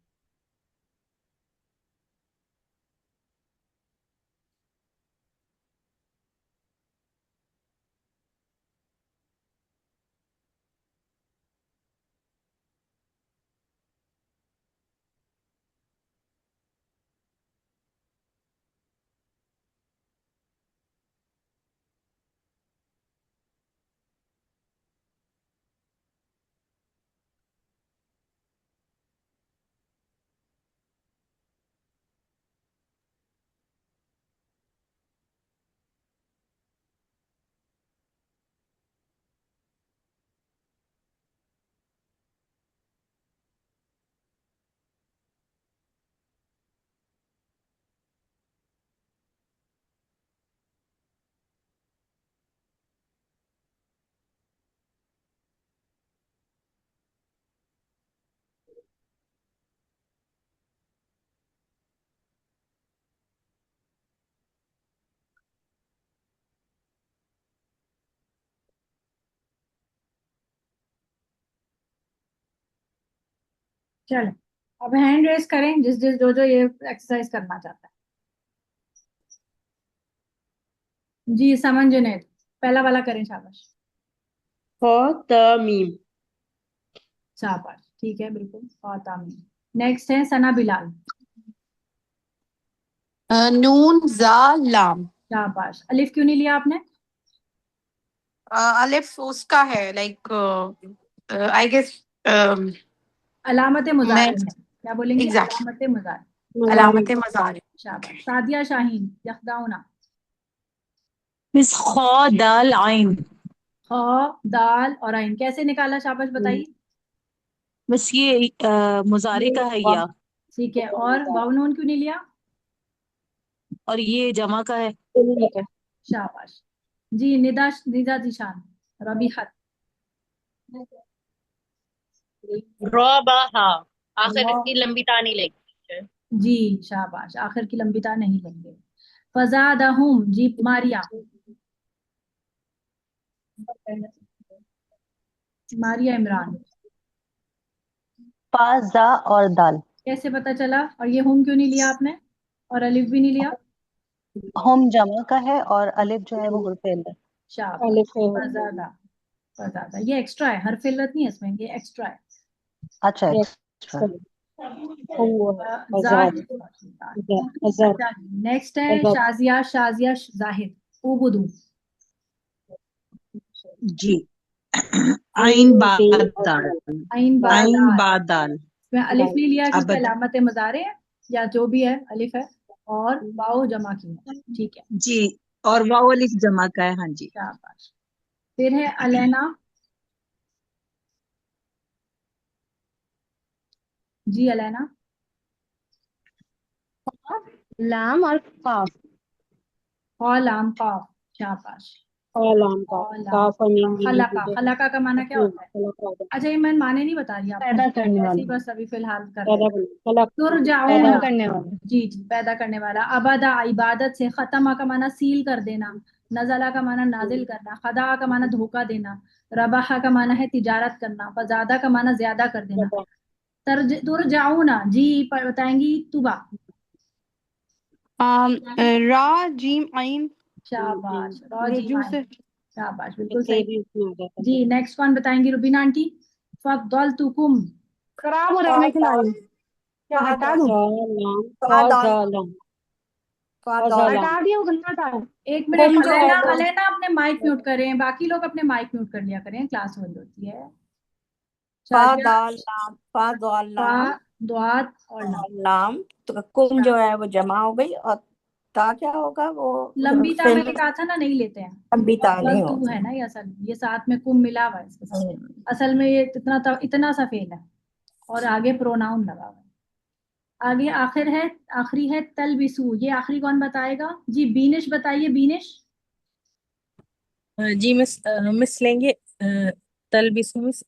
चलो अब हैंड रेस करें जिस जिस जो जो ये एक्सरसाइज करना चाहता है। जी समन जुनैद, पहला वाला करें, शाबाश। ख त मीम। शाबाश, ठीक है, बिल्कुल तामीन। नेक्स्ट है सना बिलाल। नून जा लाम। शाबाश। अलिफ क्यों नहीं लिया आपने? अलिफ उसका है लाइक आई गेस अलामत मैं मुजारे है, क्या बोलेंगे? एग्जैक्टली अलामत मुजारे। अलामत मज़ार। शाबाश। सादिया शाहीन यखदाउना। मिस खौ दाल आइन। ख दाल और आइन कैसे निकाला, शाबाश बताइए। बस ये मुजारे का है या, ठीक है, और वाव नून क्यों नहीं लिया? और ये जमा का है। शाबाश। जी निदा निदा जिशान रबीहत। रौबाहा, आखिर की लंबी ता नहीं लेगी। जी शाबाश, आखिर की लंबी ता नहीं लेंगे। फजादहुम, जी मारिया। मारिया इमरान। पा जा और दाल। कैसे पता चला? और ये हुम क्यों नहीं लिया आपने, और अलिफ भी नहीं लिया? हम जमा का है और अलिफ जो है वो हुर्फ इल्लत। शाबाश। फजादा, फजादा ये एक्स्ट्रा है, हर फिल्लत नहीं है इसमें, ये एक्स्ट्रा है। अच्छा अच्छा। नेक्स्ट है शाजिया, शाजिया जाहिद उबुदू। जी आइन बाद दाल। आइन बाद आइन दाल। बाद दाल। इसमें अलिफ नहीं लिया क्योंकि अबद। अलामत मजारे है, या जो भी है अलिफ है। और वाओ जमा की है, ठीक है। जी, और वाओ अलिफ जमा का है, हाँ जी। शाबाश। फिर है अलेना। जी अलेना। लाम और काफ। और लाम काफ, शाबाश। लाम का और लाम काफ और मीम भी नहीं खलाका, पूछे। खलाका का माना क्या होता है? अच्छा ये मैं माने नहीं बता रही आपको, पैदा करने ऐसे ही वाला। बस अभी फिलहाल कर पैदा देते। कला पैदा तुरजाऊना, करने वाला। जी जी, पैदा करने वाला। अबदा इबादत से, खतमा का माना सील कर देना, नजला का माना नाजिल करना, खदा का माना धोखा देना, रबाहा का माना है तिजारत करना, फजादा का माना ज्यादा कर देना। तुरजाऊना जी बताएंगी तुबा। रा जीम आइन शाबाश, रॉजी रुजू से। शाबाश, बिल्कुल ते सही। भी उसमें आ जाता जी है। नेक्स्ट कौन बताएंगी? रुबीना आंटी। फद्दल तुकुम। खराब हो रहा है, मैं खिलाई क्या हटा दूं? लाम फादाल फाजालम फादाल हटा फाजालम दिया वो गंदा था। एक मिनट, कुम जो है अलेना वो अलेना अपने माइक म्यूट करें, बाकी लोग अपने माइक म्यूट कर लिया करें, क्लास होल्ड होती है। शाजिया। फादाल लाम फादाल फा लाम द्वात और लाम। और लाम, तो कुम जो है वो जमा हो गई, और ता क्या होगा वो लंबी ता फेल मैंने कहा था ना, नहीं लेते हैं। लंबी ता गल नहीं तू होती। है ना, ये असल ये साथ में कुम मिला हुआ है इसके साथ, असल में ये इतना सा फेल है, और आगे प्रोनाउन लगा हुआ है। आगे आखिरी है तलबिसू, ये आखिरी कौन बताएगा? जी बीनिश बताइए, बीनिश। जी मिस लेंगे तलबिसु मिस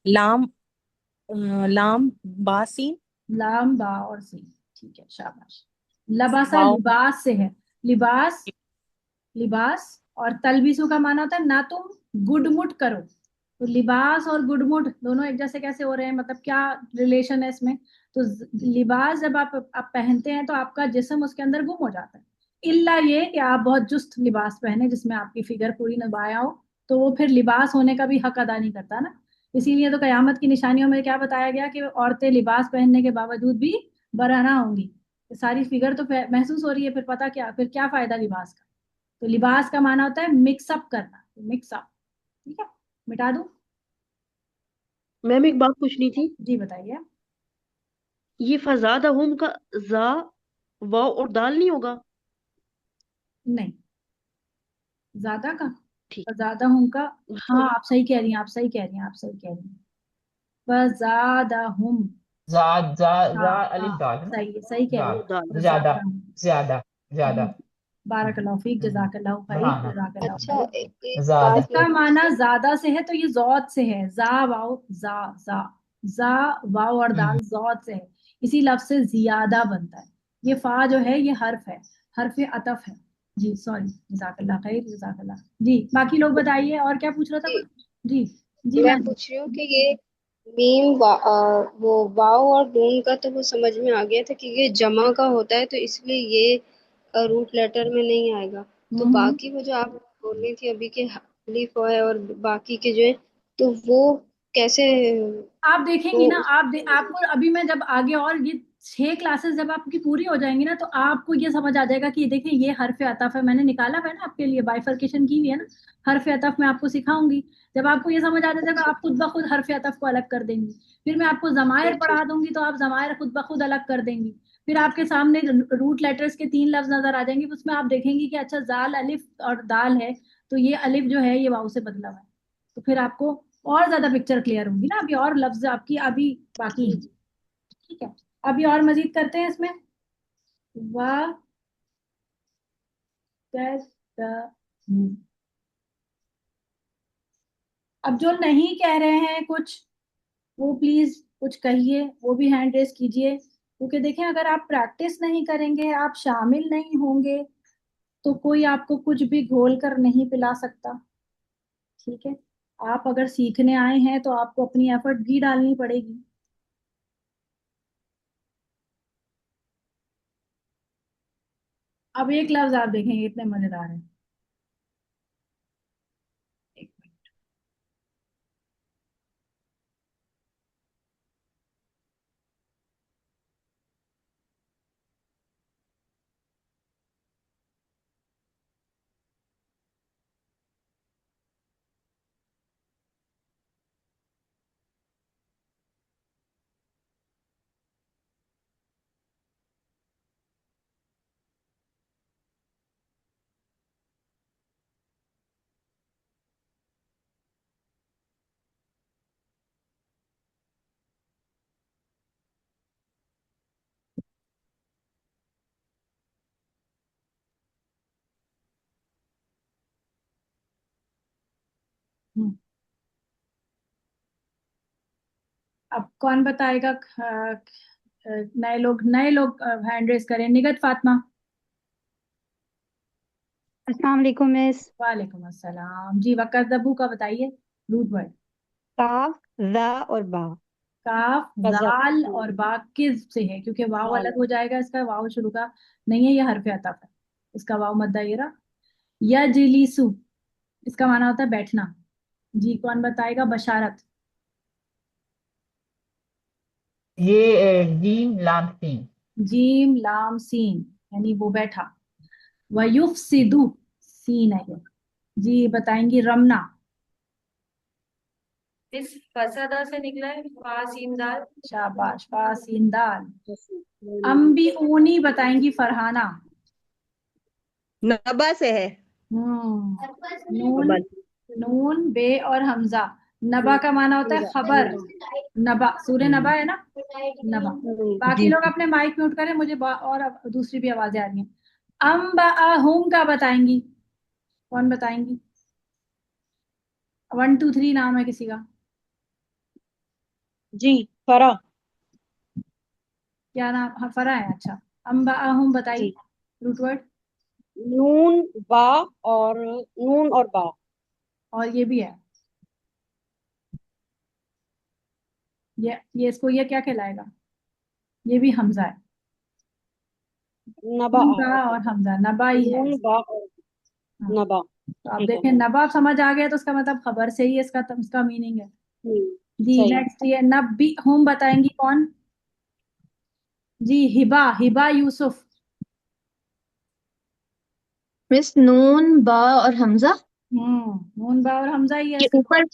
लाम लाम बासीन लाम बा और सी, ठीक है, शाबाश। लबासा वाओ लिबास से है, लिबास लिबास। और तलबिसु का माना होता है ना तुम गुडमुट करो, तो लिबास और गुडमुट दोनों एक जैसे कैसे हो रहे हैं, मतलब क्या रिलेशन है इसमें? तो लिबास जब आप पहनते हैं तो आपका जिस्म उसके अंदर गुम हो जाता है, इल्ला ये कि आप बहुत जुस्त लिबास पहने जिसमें आपकी फिगर पूरी नबाया हो, तो वो फिर लिबास होने का भी हक अदा नहीं करता ना। इसीलिए तो कयामत की निशानियों में क्या बताया गया कि औरतें लिबास पहनने के बावजूद भी बरहना होंगी। तो सारी फिगर तो महसूस हो रही है, फिर पता क्या, फिर क्या फायदा लिबास का? तो लिबास का माना होता है मिक्सअप करना, मिक्सअप, ठीक है। मिटा दूं? मैम एक बात पूछनी थी, जी बताइए। ये फजादा हम का जा वाव और दाल नहीं होगा? नहीं, ज्यादा का, ठीक। ज्यादा हूं का, हाँ आप सही कह रही हैं, आप सही कह रही हैं, आप सही कह रही हैं। ज्यादा हम, जा जा हाँ जा अलिफ हाँ, दाल है ना। सही कह रही दाल वो दाल। हैं, ज्यादा ज्यादा हूं। ज्यादा जी, ज्यादा। बारकल्लाहु फीक, जज़ाकल्लाहु खैर, बढ़ाना जज़ाकल्लाहु अच्छा खैर। एक ज्यादा। बात इसका माना पूछिए। ज्यादा से है, तो ये जौद से है, जा वाओ जा जा वाओ और दाल जौद से है, इसी लफ्ज से जियादा बनता है। ये फा जो है ये हर्फ है, हर्फ अतफ है। जी सॉरी, जज़ाकल्लाह खैर, जज़ाकल्लाह। जी बाकी लोग बताइए, और क्या पूछ रहा था जी, कुछ? जी जी मैं मैम। पूछ रही हूँ कि ये वो वाव और नून का तो वो समझ में आ गया था कि ये जमा का होता है, तो इसलिए ये रूट लेटर में नहीं आएगा। तो हम्म। बाकी वो जो आप बोल रही थी अभी के अलिफ है और बाकी के जो है, तो वो कैसे? आप देखेंगी वो ना, आपको अभी मैं जब आगे और ये 6 क्लासेस जब आपकी पूरी हो जाएंगी ना, तो आपको ये समझ आ जाएगा कि देखिए ये हरफ अतफ है, मैंने निकाला हुआ है ना आपके लिए, बाइफरकेशन की हुई है ना, हरफ अतफ मैं आपको सिखाऊंगी। जब आपको ये समझ आ जाएगा, आप खुद ब खुद हरफ अतफ को अलग कर देंगी। फिर मैं आपको जमायर ठीक पढ़ा ठीक। दूंगी, तो आप जमायर खुद ब खुद अलग कर देंगी। फिर आपके सामने रूट लेटर्स के 3 लफ्ज नजर आ जाएंगे, उसमें आप देखेंगी कि अच्छा जाल अलिफ और दाल है, तो ये अलिफ जो है ये वाव से बदला हुआ है। तो फिर आपको और ज्यादा पिक्चर क्लियर होगी ना, अभी और लफ्ज आपकी अभी बाकी है। ठीक है, अभी और मजीद करते हैं इसमें। वाह अब जो नहीं कह रहे हैं कुछ, वो प्लीज कुछ कहिए, वो भी हैंड रेस कीजिए, क्योंकि देखें अगर आप प्रैक्टिस नहीं करेंगे, आप शामिल नहीं होंगे, तो कोई आपको कुछ भी घोल कर नहीं पिला सकता। ठीक है, आप अगर सीखने आए हैं तो आपको अपनी एफर्ट भी डालनी पड़ेगी। अब एक लफ्ज आप देखेंगे इतने मजेदार है। अब कौन बताएगा? नए लोग हैंड रेस करें। निगत फातिमा। अस्सलाम वालेकुम मिस। वालेकुम अस्सलाम जी। वकदबू का बताइए रूट वर्ड। काफ ज़ा और बा। काफ कजब जाल और बा किस से है? क्योंकि वाव वाल अलग हो जाएगा, इसका वाव शुरू का नहीं है, ये हरफ अतफ है, इसका वाव मद्दा या जिलीसु, इसका माना होता है बैठना। जी कौन बताएगा? बशारत। ये जीम लाम सीन। जीम लाम सीन यानी वो बैठा। वयुफसिदु सीन है ये। जी बताएंगी रमना। इस फसदा से निकला है फा सीन दाल। शाबाश, फा सीन दाल। अम्बी ऊनी बताएंगी फरहाना। नबा से है। नून, नून बे और हमजा। नबा का माना होता है खबर। नबा सूर्य नबा है ना, नबा। बाकी जी लोग अपने माइक म्यूट करें, मुझे और दूसरी भी आवाजें आ रही हैं। अम्बाअहुम का बताएंगी, कौन बताएंगी? 1 2 3 नाम है किसी का? जी फरा क्या नाम? हाँ फरा है। अच्छा, अम्बाअहुम बताइए जी रूट वर्ड। नून बा और नून और बा और ये भी है, ये इसको ये क्या कहलाएगा? ये भी हमजा है। नबा नून बा और हमजा, नबा ही है। नून बा और हाँ, नबा तो आप ठीक है देखें नबा समझ आ गया तो उसका मतलब खबर से ही इसका मीनिंग है। जी सही नेक्स्ट ये नब्बी हम बताएंगी कौन? जी हिबा, हिबा यूसुफ। मिस नून बा और हमजा नून बा और हमजा ही है के इसका। ऊपर।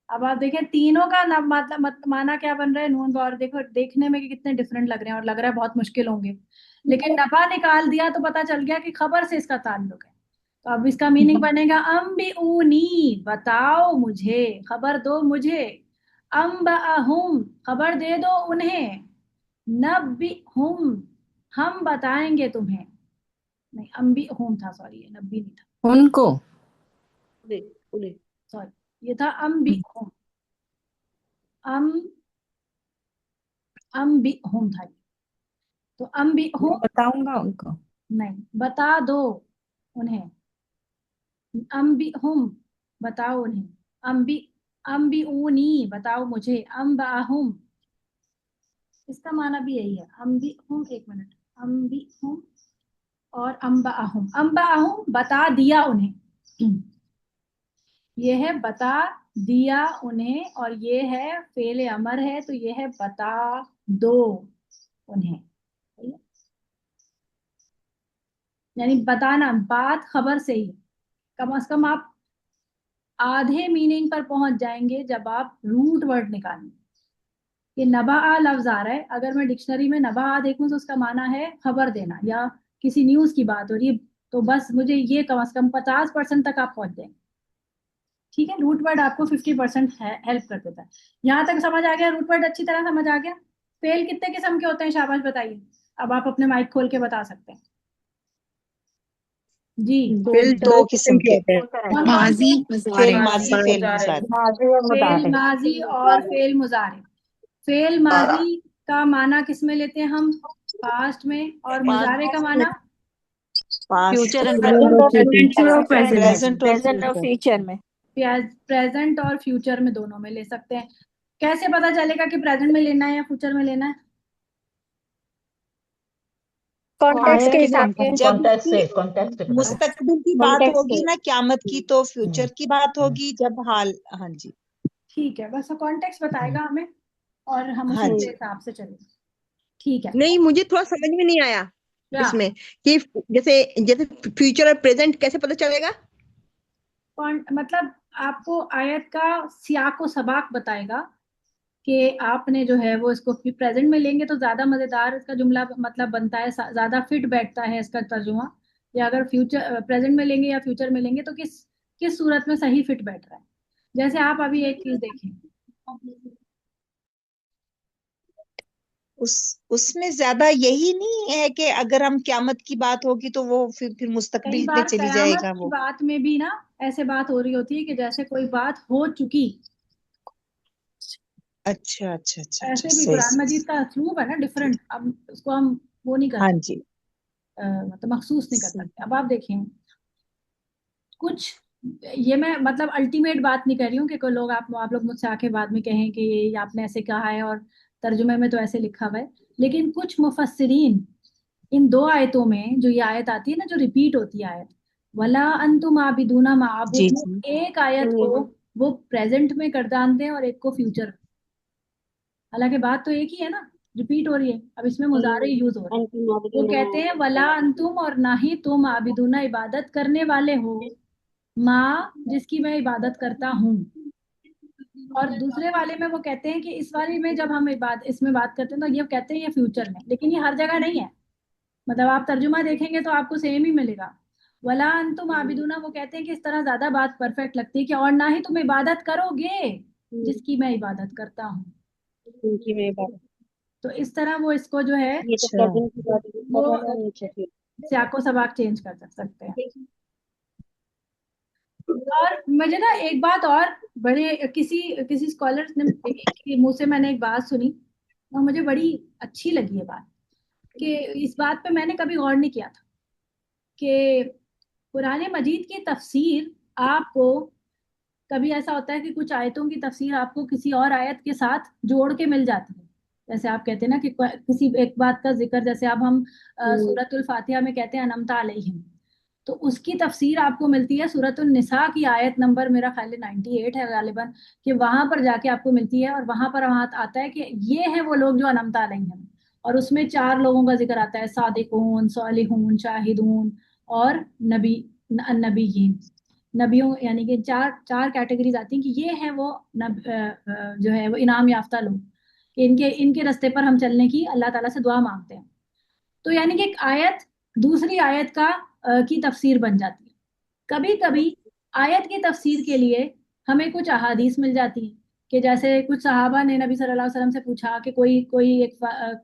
अब आप देखें तीनों का मतलब माना क्या बन रहा है? नून बा। और देखो देखने में कि कितने डिफरेंट लग रहे हैं और लग रहा है बहुत मुश्किल होंगे, लेकिन नबा निकाल दिया तो पता चल गया कि खबर से इसका ताल्लुक है। तो अब इसका मीनिंग बनेगा अम्बी ऊनी, बताओ मुझे, खबर दो मुझे। अम्बअहुम, खबर दे दो उन्हें। नब्बी हम बताएंगे तुम्हें। नहीं अम्बी होम था, सॉरी ये नब्बी नहीं था, उनको उन्हें उन्हें सॉरी ये था अम्बी होम। अम अम्बी होम था ये। तो अम्बी मैं होम, बताऊंगा उनको। नहीं बता दो उन्हें। अम्बी हुम, बताओ उन्हें। अम्बी अम्बी ऊनी, बताओ मुझे। अम्बाहुम, इसका माना भी यही है। अम्बी हुम, एक मिनट, अम्बी हुम और अम्बाहुम। अम्बाहुम बता दिया उन्हें, ये है बता दिया उन्हें, और ये है फेले अमर है, तो ये है बता दो उन्हें। यानी बताना, बात खबर से ही। कम से कम आप आधे मीनिंग पर पहुंच जाएंगे जब आप रूट वर्ड निकालेंगे। कि नबा लफ्ज आ रहा है, अगर मैं डिक्शनरी में नबा देखूं तो उसका माना है खबर देना या किसी न्यूज की बात हो रही है, तो बस मुझे ये कम से कम 50% तक आप पहुंच जाएंगे। ठीक है, रूट वर्ड आपको 50% हेल्प कर देता है। यहाँ तक समझ आ गया? रूट वर्ड अच्छी तरह समझ आ गया? फेल कितने किस्म के होते हैं? शाबाश बताइए। अब आप अपने माइक खोल के बता सकते हैं जी। फेल दो किस्म के। कौन कौन माजी से? फेल मुजारे माजी, फेल मुजारे। फेल माजी और फेल मुजारे। फेल माजी का माना किस में लेते हैं हम? पास्ट में। और मुजारे का माना? पास्ट, फ्यूचर एंड फ्यूचर और प्रेजेंट और प्रेजेंट और फ्यूचर। फ्यूचर में। प्रेजेंट और फ्यूचर में, दोनों में ले सकते हैं। कैसे पता चलेगा कि प्रेजेंट में लेना है या फ्यूचर में लेना है? कॉन्टेक्स्ट के हिसाब से। जब कॉन्टेक्स्ट भी मुस्तकबिल की बात होगी ना क्यामत की, तो फ्यूचर की बात होगी। जब हाल, हाँ जी ठीक है, बस कॉन्टेक्स्ट बताएगा हमें और हम हाँ उसी के जी। हिसाब से चलेंगे। ठीक है। नहीं, मुझे थोड़ा समझ में नहीं आया क्या? इसमें कि जैसे जैसे फ्यूचर और प्रेजेंट कैसे पता चलेगा? मतलब आपको आयत का सियाको सबाक बताएगा कि आपने जो है वो इसको प्रेजेंट में लेंगे तो ज्यादा मजेदार इसका जुमला मतलब बनता है, ज्यादा फिट बैठता है इसका तर्जुमा। या अगर फ्यूचर प्रेजेंट में लेंगे या फ्यूचर में लेंगे तो किस किस सूरत में सही फिट बैठ रहा है। जैसे आप अभी एक चीज देखें, उसमें ज्यादा यही नहीं है कि अगर हम क्यामत की बात होगी तो वो फिर कई मुस्तकबिल में बार चली कयामत जाएगा की वो। बात में भी ना ऐसे बात हो रही होती है कि जैसे कोई बात हो चुकी। अच्छा अच्छा अच्छा अच्छा, ऐसे भी सही कुरान सही मजीद का असलूब है ना डिफरेंट, अब उसको हम वो नहीं कर हाँ सकते, जी मतलब महसूस नहीं कर सही। सकते। अब आप देखें कुछ, ये मैं मतलब अल्टीमेट बात नहीं कर रही हूँ कि कोई लोग आप लोग मुझसे आके बाद में कहें कि ये आपने ऐसे कहा है और तर्जुमे में तो ऐसे लिखा हुआ है, लेकिन कुछ मुफस्सिरीन इन दो आयतों में जो ये आयत आती है ना, जो रिपीट होती है आयत, वला अंतुम आबिदूना मा जी आबुद, जी एक आयत को वो प्रेजेंट में कर डालते हैं और एक को फ्यूचर। हालांकि बात तो एक ही है ना, रिपीट हो रही है, अब इसमें मुजारे यूज हो रहे हैं। वो कहते हैं वला अंतुम, और ना ही तुम आबिदूना इबादत करने वाले हो, माँ जिसकी मैं इबादत करता हूँ। और दूसरे वाले में वो कहते हैं कि इस वाले में जब हम इसमें बात करते हैं तो ये कहते हैं ये फ्यूचर में, लेकिन ये हर जगह नहीं है। मतलब आप तर्जुमा देखेंगे तो आपको सेम ही मिलेगा। वला अंतुम आबिदूना, वो कहते हैं कि इस तरह ज्यादा बात परफेक्ट लगती है कि और ना ही तुम इबादत करोगे जिसकी मैं इबादत करता हूँ। उनकी में बात, तो इस तरह वो इसको जो है ये तो अच्छा प्रेजेंट की बात कर वो रहा है ना, नीचे की। सियाको सबाक चेंज कर सकते हैं। और मुझे ना एक बात और, बड़े किसी किसी स्कॉलर ने के मुंह से मैंने एक बात सुनी और मुझे बड़ी अच्छी लगी ये बात, कि इस बात पे मैंने कभी गौर नहीं किया था कि कुरान मजीद की तफसीर आपको कभी ऐसा होता है कि कुछ आयतों की तफसीर आपको किसी और आयत के साथ जोड़ के मिल जाती है। जैसे आप कहते हैं ना कि किसी एक बात का जिक्र, जैसे अब हम सूरतुल फातिहा में कहते हैं अनमता अलैहिम, तो उसकी तफसीर आपको मिलती है सूरतुन निसा की आयत नंबर मेरा ख्याल है 98 है गालिबन, कि वहां पर जाके आपको मिलती है, और वहां आता है कि ये है वो लोग जो अनमता अलैहिम, और उसमें 4 लोगों का जिक्र आता है, सादिकून, सालिहून, शाहिदून और नबी नबीयीन। नबियों यानी कि चार चार कैटेगरीज आती हैं कि ये हैं वो जो है वो इनाम याफ्ता लोग, कि इनके इनके रास्ते पर हम चलने की अल्लाह ताला से दुआ मांगते हैं। तो यानी कि एक आयत दूसरी आयत की तफसीर बन जाती है। कभी कभी आयत की तफसीर के लिए हमें कुछ अहादीस मिल जाती हैं, कि जैसे कुछ सहाबा ने नबी सल्लल्लाहु अलैहि वसल्लम से पूछा कि कोई कोई एक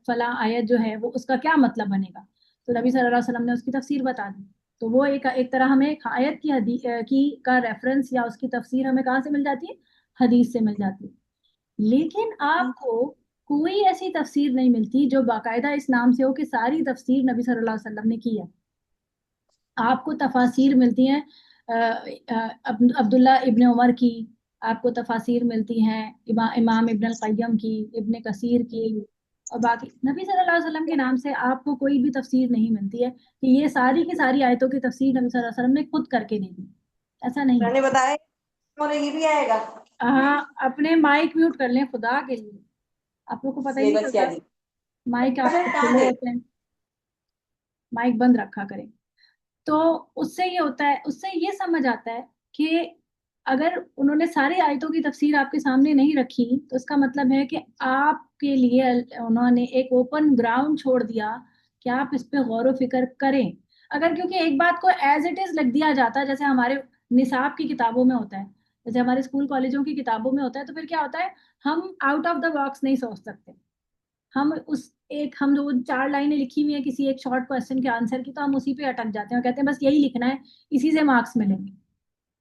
फला आयत जो है वो उसका क्या मतलब बनेगा, तो नबी सल्लल्लाहु अलैहि वसल्लम ने उसकी तफसीर बता दी। तो वो एक तरह हमें एक आयत की का रेफरेंस या उसकी तफसीर हमें कहाँ से मिल जाती है, हदीस से मिल जाती है। लेकिन आपको कोई ऐसी तफसीर नहीं मिलती जो बाकायदा इस नाम से हो कि सारी तफसीर नबी सल्लल्लाहु अलैहि वसल्लम ने की है। आपको तफासिर मिलती हैं अब्दुल्ला इब्ने उमर की, आपको तफासिर मिलती हैं इमाम इब्न अल क़य्यम की, इब्ने कसीर की, और बाकी नबी सल्लल्लाहु अलैहि वसल्लम के नाम से आपको कोई भी तफसीर नहीं मिलती है कि ये सारी की सारी आयतों की तफसीर नबी सल्लल्लाहु अलैहि वसल्लम ने खुद करके दे दी। ऐसा नहीं है। मैंने बताया और ये भी आएगा हाँ, अपने माइक म्यूट कर लें खुदा के लिए, आप लोग को पता ही नहीं सिलेबस क्या चलता, जी माइक आपके कहाँ खुले थे होते हैं, माइक बंद रखा करें। तो उससे ये होता है, उससे ये समझ आता है कि अगर उन्होंने सारी आयतों की तफसीर आपके सामने नहीं रखी तो इसका मतलब है कि आपके लिए उन्होंने एक ओपन ग्राउंड छोड़ दिया कि आप इस पे गौर व फिक्र करें। अगर क्योंकि एक बात को एज इट इज लिख दिया जाता है, जैसे हमारे निसाब की किताबों में होता है, जैसे हमारे स्कूल कॉलेजों की किताबों में होता है, तो फिर क्या होता है, हम आउट ऑफ द बॉक्स नहीं सोच सकते। हम जो 4 लाइनें लिखी हुई है किसी एक शॉर्ट क्वेश्चन के आंसर की, तो हम उसी पे अटक जाते हैं और कहते हैं बस यही लिखना है, इसी से मार्क्स मिलेंगे।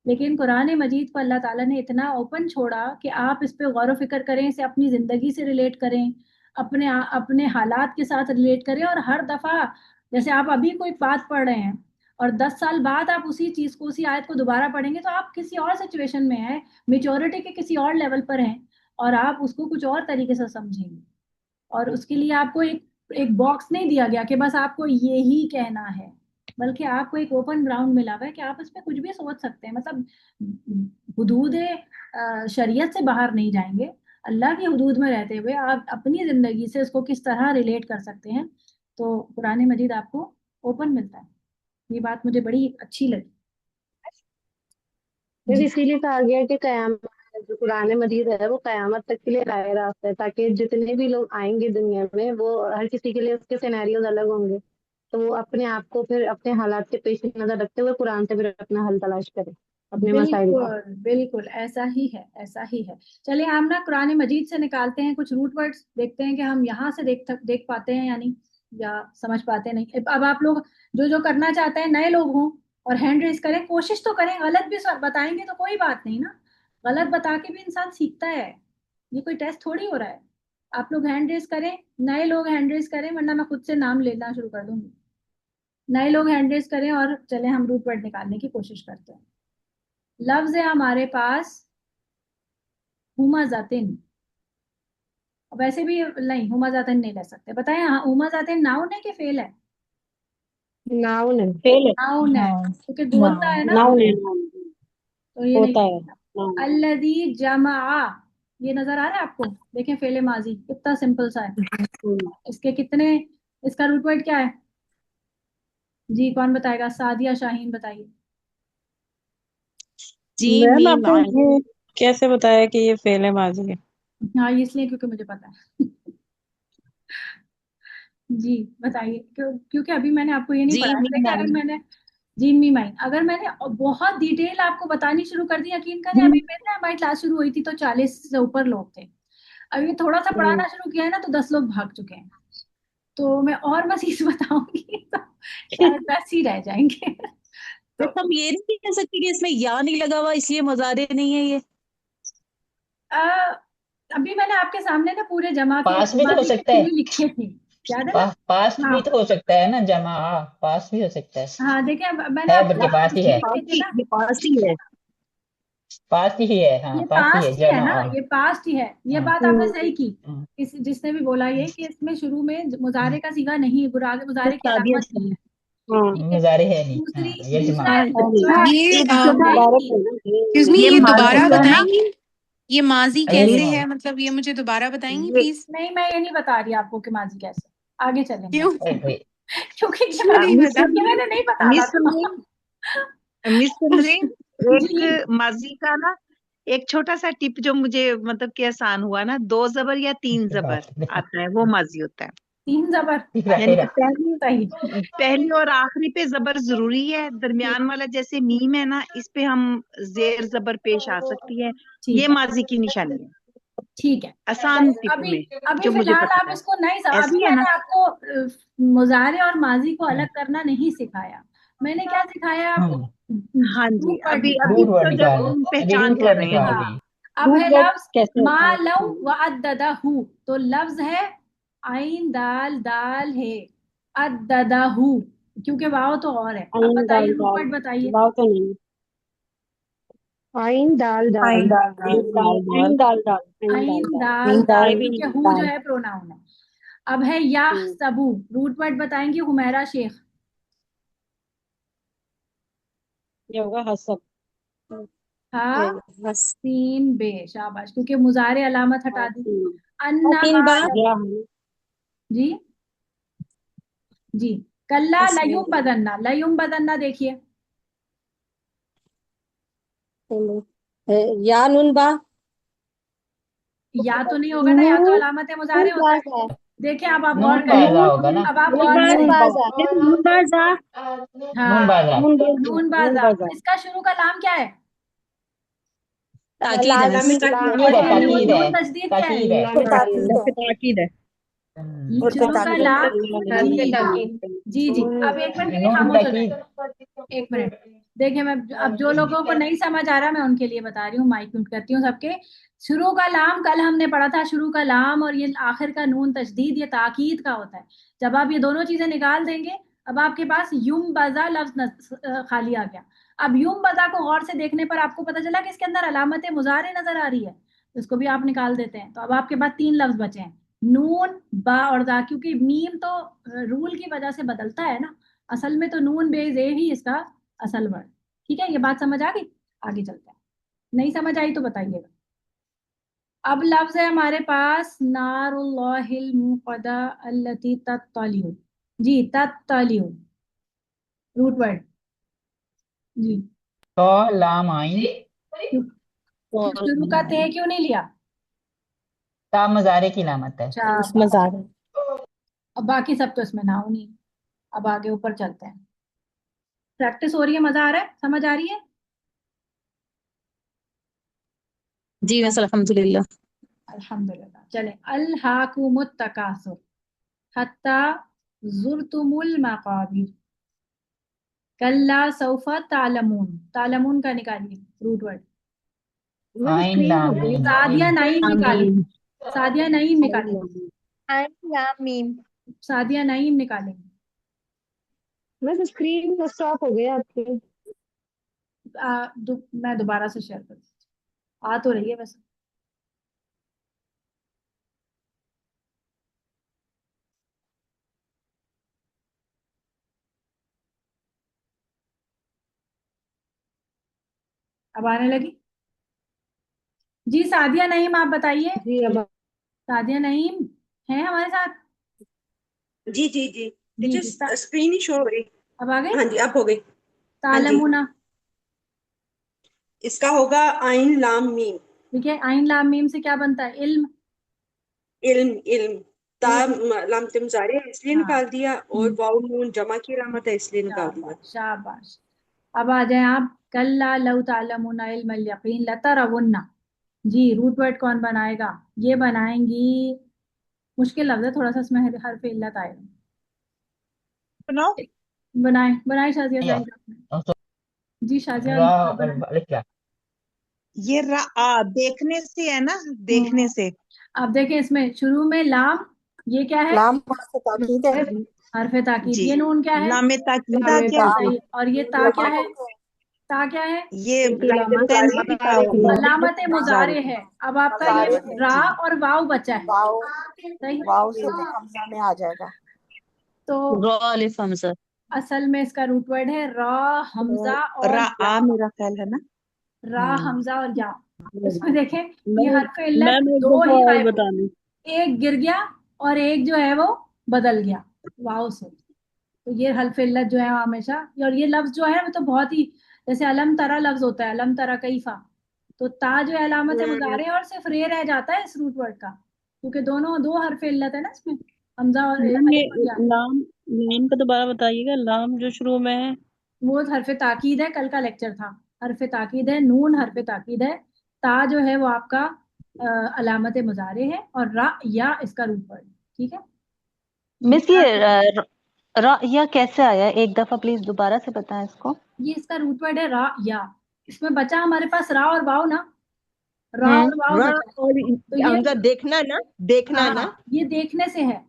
लेकिन कुरान मजीद को अल्लाह ताला ने इतना ओपन छोड़ा कि आप इस पे गौर व फिक्र करें, इसे अपनी जिंदगी से रिलेट करें, अपने अपने हालात के साथ रिलेट करें, और हर दफा जैसे आप अभी कोई बात पढ़ रहे हैं और 10 साल बाद आप उसी चीज को, उसी आयत को दोबारा पढ़ेंगे, तो आप किसी और सिचुएशन में हैं, मेच्योरिटी के किसी और लेवल पर हैं, और आप उसको कुछ और तरीके से समझेंगे। और उसके लिए आपको एक एक बॉक्स नहीं दिया गया कि बस आपको ये ही कहना है, बल्कि आपको एक ओपन ग्राउंड मिला हुआ है कि आप इस पे कुछ भी सोच सकते हैं। मतलब हुदूद शरीयत से बाहर नहीं जाएंगे, अल्लाह की हुदूद में रहते हुए आप अपनी जिंदगी से उसको किस तरह रिलेट कर सकते हैं। तो कुरान मजीद आपको ओपन मिलता है, ये बात मुझे बड़ी अच्छी लगी। फिर जी इसीलिए कहा गया है कि कयामत, जो कुरान मजीद है वो कयामत तक के लिए राह रास्ता है, ताकि जितने भी लोग आएंगे दुनिया में वो हर किसी के लिए उसके सिनेरियोज अलग होंगे, तो वो अपने आप को फिर अपने हालात के पेश नजर रखते हुए कुरान से फिर अपना हल तलाश करे अपने मसाइल का। बिल्कुल बिल्कुल ऐसा ही है, ऐसा ही है। चलिए हम ना कुरान मजीद से निकालते हैं कुछ रूट वर्ड्स, देखते हैं कि हम यहाँ से देख पाते हैं यानी, या समझ पाते हैं नहीं। अब आप लोग जो जो करना चाहते हैं, नए लोग हों और हैंड रेस करें, कोशिश तो करें, गलत भी बताएंगे तो कोई बात नहीं ना, गलत बता के भी इंसान सीखता है, ये कोई टेस्ट थोड़ी हो रहा है। आप लोग हैंड रेस करें, नए लोग हैंड रेस करें, वरना मैं खुद से नाम लेना शुरू कर दूंगी। नए लोग हैंड रेस करें और चले हम रूट वर्ड निकालने की कोशिश करते हैं। लफ्ज है हमारे पास हुमाजातिन। वैसे भी नहीं, हुमाजातिन नहीं ले सकते। बताएं, हाँ, हुमाजातिन नाउन है कि फेल है? नाउन है। फेल है। नाउन है, हाँ क्योंकि बोलता है ना, नाउन है। तो ये नहीं होता है चलेगा। नाउन। अल्लदी जमा, ये नजर आ रहा है आपको? देखें फेले माजी कितना सिंपल सा है। इसके कितने, इसका रूट वर्ड क्या है? जी कौन बताएगा? सादिया शाहीन बताइए। जी मैम मीम आपको आइन। ये कैसे बताया कि ये फेल है माजी है? हाँ, इसलिए क्योंकि मुझे पता है। जी बताइए, क्योंकि अभी मैंने आपको ये नहीं जी पढ़ाया। मीम देखिए अगर आइन। मैंने जिम्मी माइन, अगर मैंने बहुत डिटेल आपको बतानी शुरू कर दी, यकीन करें, अभी मेरे ना हमारी क्लास शुरू हुई थी तो 40 से ऊपर लोग थे। अभी थोड़ा सा पढ़ाना शुरू किया है ना तो 10 लोग भाग चुके हैं। तो मैं और मजीद बताऊंगी तो शायद 10 ही रह जाएंगे। तो हम ये नहीं कह सकते कि इसमें या नहीं लगा हुआ इसलिए मुजारे नहीं है ये। अ, अभी मैंने आपके सामने ना पूरे जमा के पास भी तो हो माजी के सकता है। फिर लिखे थे, याद है ना? पास हाँ भी तो हो सकता है ना, जमा पास भी हो सकता है। हाँ, देखिए मैंने है आपके बल्कि पास सामने ही ये है। लिखे थे ना। ये पास ही है। पास ही है, हाँ ये पास ही है पास्ट ही है जमा। ना, ये पास्ट ही है। ये हाँ बात आपने सही की। हाँ। इस जिसने भी बोला ये कि इसमें शुरू में मुजारे का सीगा नहीं है, मुजारे की सादिया अलामत नहीं है। हाँ ठीक है। मुजारे है नहीं, दूसरी, हाँ ये जमा। दूसरा जो है ये एक जो जगह नहीं भारत की। एक्सक्यूज मी, ये ये माजी दोबारा का है ना। बताएंगी? ये माजी ये कैसे नहीं है, मतलब ये मुझे दोबारा बताएंगी ये प्लीज? नहीं, मैं ये नहीं बता रही आपको कि माजी कैसे। आगे चलेंगे क्यों? हम। ओ भाई। क्योंकि ये क्यों नहीं मिस बता? मैंने नहीं बताना मिस था। मिस तमरीन, जी एक माजी का ना एक छोटा सा टिप जो मुझे मतलब कि आसान हुआ ना, 2 जबर या 3 जबर आता है, वो माजी होता है। 3 जबर, हीरा यानी कि हीरा। सही। पहली और आखिरी पे जबर जरूरी है, दरमियान वाला जैसे मीम है ना, इस पे हम जेर जबर पेश आ सकती है। ये ठीक है, माजी की निशानी है, ठीक है। आसान टिप अभी में अभी जो मुझे फिलहाल आप पता है। इसको नहीं अभी ऐसी है ना। मैंने आपको मुजारे और माजी को अलग करना नहीं सिखाया। मैंने क्या सिखाया आपको? हाँ जी, रूट वर्ड अभी निकालना। अभी रूट वर्ड तो जब निकालना। हम अभी पहचान रूट कर वर्ड रहे हैं निकाल ना। रही है। हाँ, अब है रूट वर्ड लफ्ज कैसे मा होता है? लव व अद्ददहू। तो लफ्ज है आइन दाल दाल है, अद्ददहू, क्योंकि वाव तो और है। अब आइन दाल बताइए रूट दाल। वर्ड बताइए। वाव तो नहीं। आइन दाल आइन दाल। दाल दाल दाल आइन दाल दाल आइन दाल आइन दाल दाल आइन दाल, दाल क्योंकि हु जो दाल। है प्रोनाउन है। अब है या सबू। रूट वर्ड बताएंगी हुमैरा शेख। ये होगा हसब। हा हस सीन बे, शाबाश, क्योंकि मुजारे अलामत हटा दी। हसीन। हसीन अन्नहा बात या है ना। जी जी। कल्ला इसलिए लयुम बदन्ना, लयुम बदन्ना देखिए। चलो। या नून बा। या तो नहीं होगा ना, या तो नून अलामत मुजारे नून होता है। बाजा। देखिए अब आप गौर नून करें, बाजा होगा ना। अब आप नून गौर नून करें। बाजा देखो नून बाजा। नून हाँ, बाजा। नून बाजा नून नून बाजा। बाजा। इसका शुरू का लाम क्या है? ताकीद है मिस। लाजमी ताकीद और है, ये ताकीद है, नून तजदीद क्या है? ताकीद है। ताकीद है। ताकीद है। शुरू का लाम। जी ताकीद। जी जी। अब एक मिनट के लिए नून खामोश हो ताकीद। जाए, एक मिनट। देखिए मैं अब जो लोगों को नहीं समझ आ रहा मैं उनके लिए बता रही हूँ, माइक म्यूट करती हूँ सबके। शुरू का लाम कल हमने पढ़ा था, शुरू का लाम और ये आखिर का नून तशदीद, ये ताकीद का होता है। जब आप ये दोनों चीजें निकाल देंगे, अब आपके पास युम बजा लफ्ज खाली आ गया। अब युम बजा को गौर से देखने पर आपको पता चला कि इसके अंदर अलामत मुजारे नजर आ रही है, तो इसको भी आप निकाल देते हैं। तो अब आपके पास 3 लफ्ज बचे हैं, नून बा और दा, क्योंकि मीम तो रूल की वजह से बदलता है ना। असल में तो नून बेज ए ही इसका असल वर्ड। ठीक है, ये बात समझ आ गई? आगे चलते हैं, नहीं समझ आई तो बताइएगा। अब लफ्ज है हमारे पास नारुल्लाहिल मुक़दा अल्लती तत्तलिउ। जी तत्तलिउ, रूट वर्ड। जी तो लाम आइन। शुरू का ते क्यों नहीं लिया? ता मजारे की लामत है। इस शाबाश। मजाक। अब बाकी सब तो इसमें ना होनी। अब आगे ऊपर चलते हैं। प्रैक्टिस हो रही है, मजा आ रहा है, समझ आ रही है? जी मिस अल्हम्दुलिल्लाह। अल्हम्दुलिल्लाह। चले, अल हाकुमुत तकासुर हत्ता जुरतुमुल मकाबिर कल्ला सौफा तालमून। तालमून का निकालिए रूट वर्ड। मेरी आइन स्क्रीन हो लाम गई मीम सादिया आइन नईम निकालेंगे, सादिया नईम निकालेंगे, मीम। सादिया नईम निकालेंगे। वैसे स्क्रीन स्टॉप हो गया आपके। मैं दोबारा से शेयर कर दूँ, आ तो रही है वैसे। अब आने लगी जी। सादिया नईम आप बताइए। जी अब सादिया नईम है हमारे साथ? जी जी जी जी जी टीचर स्क्रीन ही शो हो रही। अब आ गई। हाँ जी अब हो गई। हाँ जी तालमुना, इसका होगा आइन लाम मीम। ठीक है। आइन लाम मीम से क्या बनता है? इल्म। इल्म इल्म। ता इल्म, लाम तिम ज़ारे है इसलिए हाँ। निकाल दिया, और वाव नून जमा की अलामत है इसलिए निकाल दिया। शाबाश शाबाश। अब आ जाए आप। कल्ला लौ तालमुना इल्मल यकीन लतरवुन्ना। जी, रूट वर्ड कौन बनाएगा? ये बनाएंगी, मुश्किल लफ्ज है थोड़ा सा, इसमें हर्फ इल्लत आएगा। बनाओ। बनाए बनाए शाजिया या सही आपने। जी शाजिया रा और बनाए। अलिफ क्या? ये देखने से है ना, देखने से। अब देखें इसमें शुरू में लाम, ये क्या है? लाम हर्फ ताकीद है। हर्फ ताकीद। जी ये नून क्या है? लामे ताकीद आ लामे गया। सही। और ये ता क्या है? ता क्या है? ये लामा पेंसिल का अलामत मुजारे है। अब आपका ये मुजारे है रा जी। और वाव बचा है। वाव, सही। वाव से हमजा में आ जाएगा। तो रॉ अलिफ हमजा। असल में इसका रूट वर्ड है रा, हमजा और या। मेरा ख्याल है ना। रा, हमजा और या। इसमें देखें ये हर्फ मैम इल्लत मैम एक दो दफा ही और गायब बता हुए। दें। एक गिर गया और एक जो है वो बदल गया वाव से। तो ये हल्फ इल्लत जो है हमेशा, और ये लफ्ज जो है वो तो बहुत ही, जैसे अलम तरा लफ्ज होता है, अलम तरा कैफा, तो ता जो है अलामत है मुजारे और सिर्फ रे रह जाता है इस रूट वर्ड का, क्योंकि दोनों दो हर्फ इल्लत है ना इसमें, हमजा और मैम ये अलिफ और या। लाम, लाम का दोबारा बताइएगा। लाम जो शुरू में है वो हर्फ ताकीद है, कल का लेक्चर था। हर्फ ताकीद है, नून हर्फ ताकीद है। ता जो है वो आपका अलामत मुजारे है, और रा या इसका रूट वर्ड। ठीक है। मिस ये र यह कैसे आया? एक दफा प्लीज दोबारा से बताएं इसको। ये इसका रूट वर्ड है रा या। इसमें बचा हमारे पास रा और वाव ना, रा और वाव रा बचा है। और तो ये, हमजा देखना ना, देखना ना। हाँ ये देखने से है,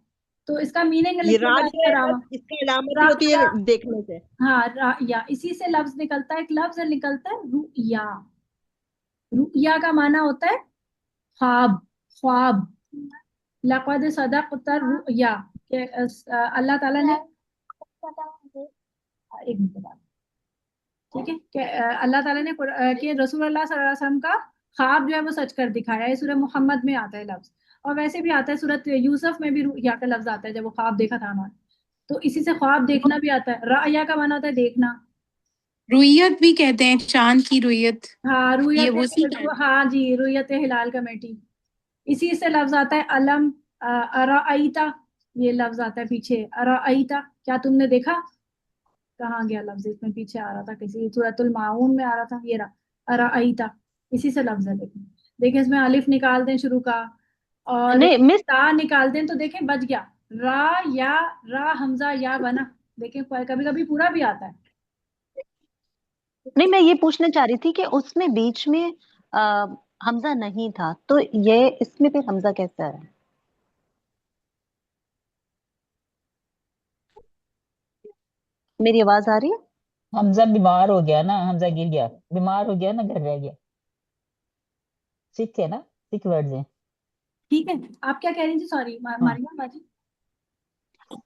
तो इसका मीनिंग ये लिखा रा जा जो है रहा बस इसकी अलामत ही रा होती या। है देखने से। हाँ रा या, इसी से लफ्ज निकलता है, एक लफ्ज निकलता है रुया। रुया का माना होता है ख्वाब, ख्वाब। लक़द सदक़ता रुया, कि अल्लाह ताला ने, एक मिनट बाद, ठीक है, कि अल्लाह ताला ने कि रसूल अल्लाह सल्लल्लाहु अलैहि वसल्लम का ख्वाब जो है वो सच कर दिखाया है। सूरह मोहम्मद में आता है लफ्ज, और वैसे भी आता है सूरत यूसुफ में भी रुया का लफ्ज आता है, जब वो ख्वाब देखा था उन्होंने, तो इसी से ख्वाब देखना भी आता है। राया का माना होता है देखना। रुयत भी कहते हैं, चांद की रुयत। हाँ ये रुयत, उसी का है। हाँ जी, रुयत हिलाल कमेटी। इसी से लफ्ज आता है अलम, अराईता, ये लफ्ज आता है पीछे, अराईता क्या तुमने देखा। कहाँ गया लफ्ज? इसमें पीछे आ रहा था, किसी सूरतुल माऊन में आ रहा था, ये रहा अराईता। इसी से लफ्ज है। लेकिन देखिए इसमें अलिफ निकाल दें शुरू का, और नहीं मिस, ता निकाल दें, तो देखें बच गया रा या, रा हमजा या बना। देखें कभी कभी पूरा भी आता है। नहीं मैं ये पूछना चाह रही थी कि उसमें बीच में आ, हमजा नहीं था, तो ये इसमें फिर हमजा कैसे आया? मेरी आवाज आ रही है? हमजा बीमार हो गया ना, हमजा गिर गया, बीमार हो गया ना, घर रह गया। सिक है ना, सिक वर्ड्स हैं। ठीक है। आप क्या कह रही थी? सॉरी हाँ मारिया बाजी।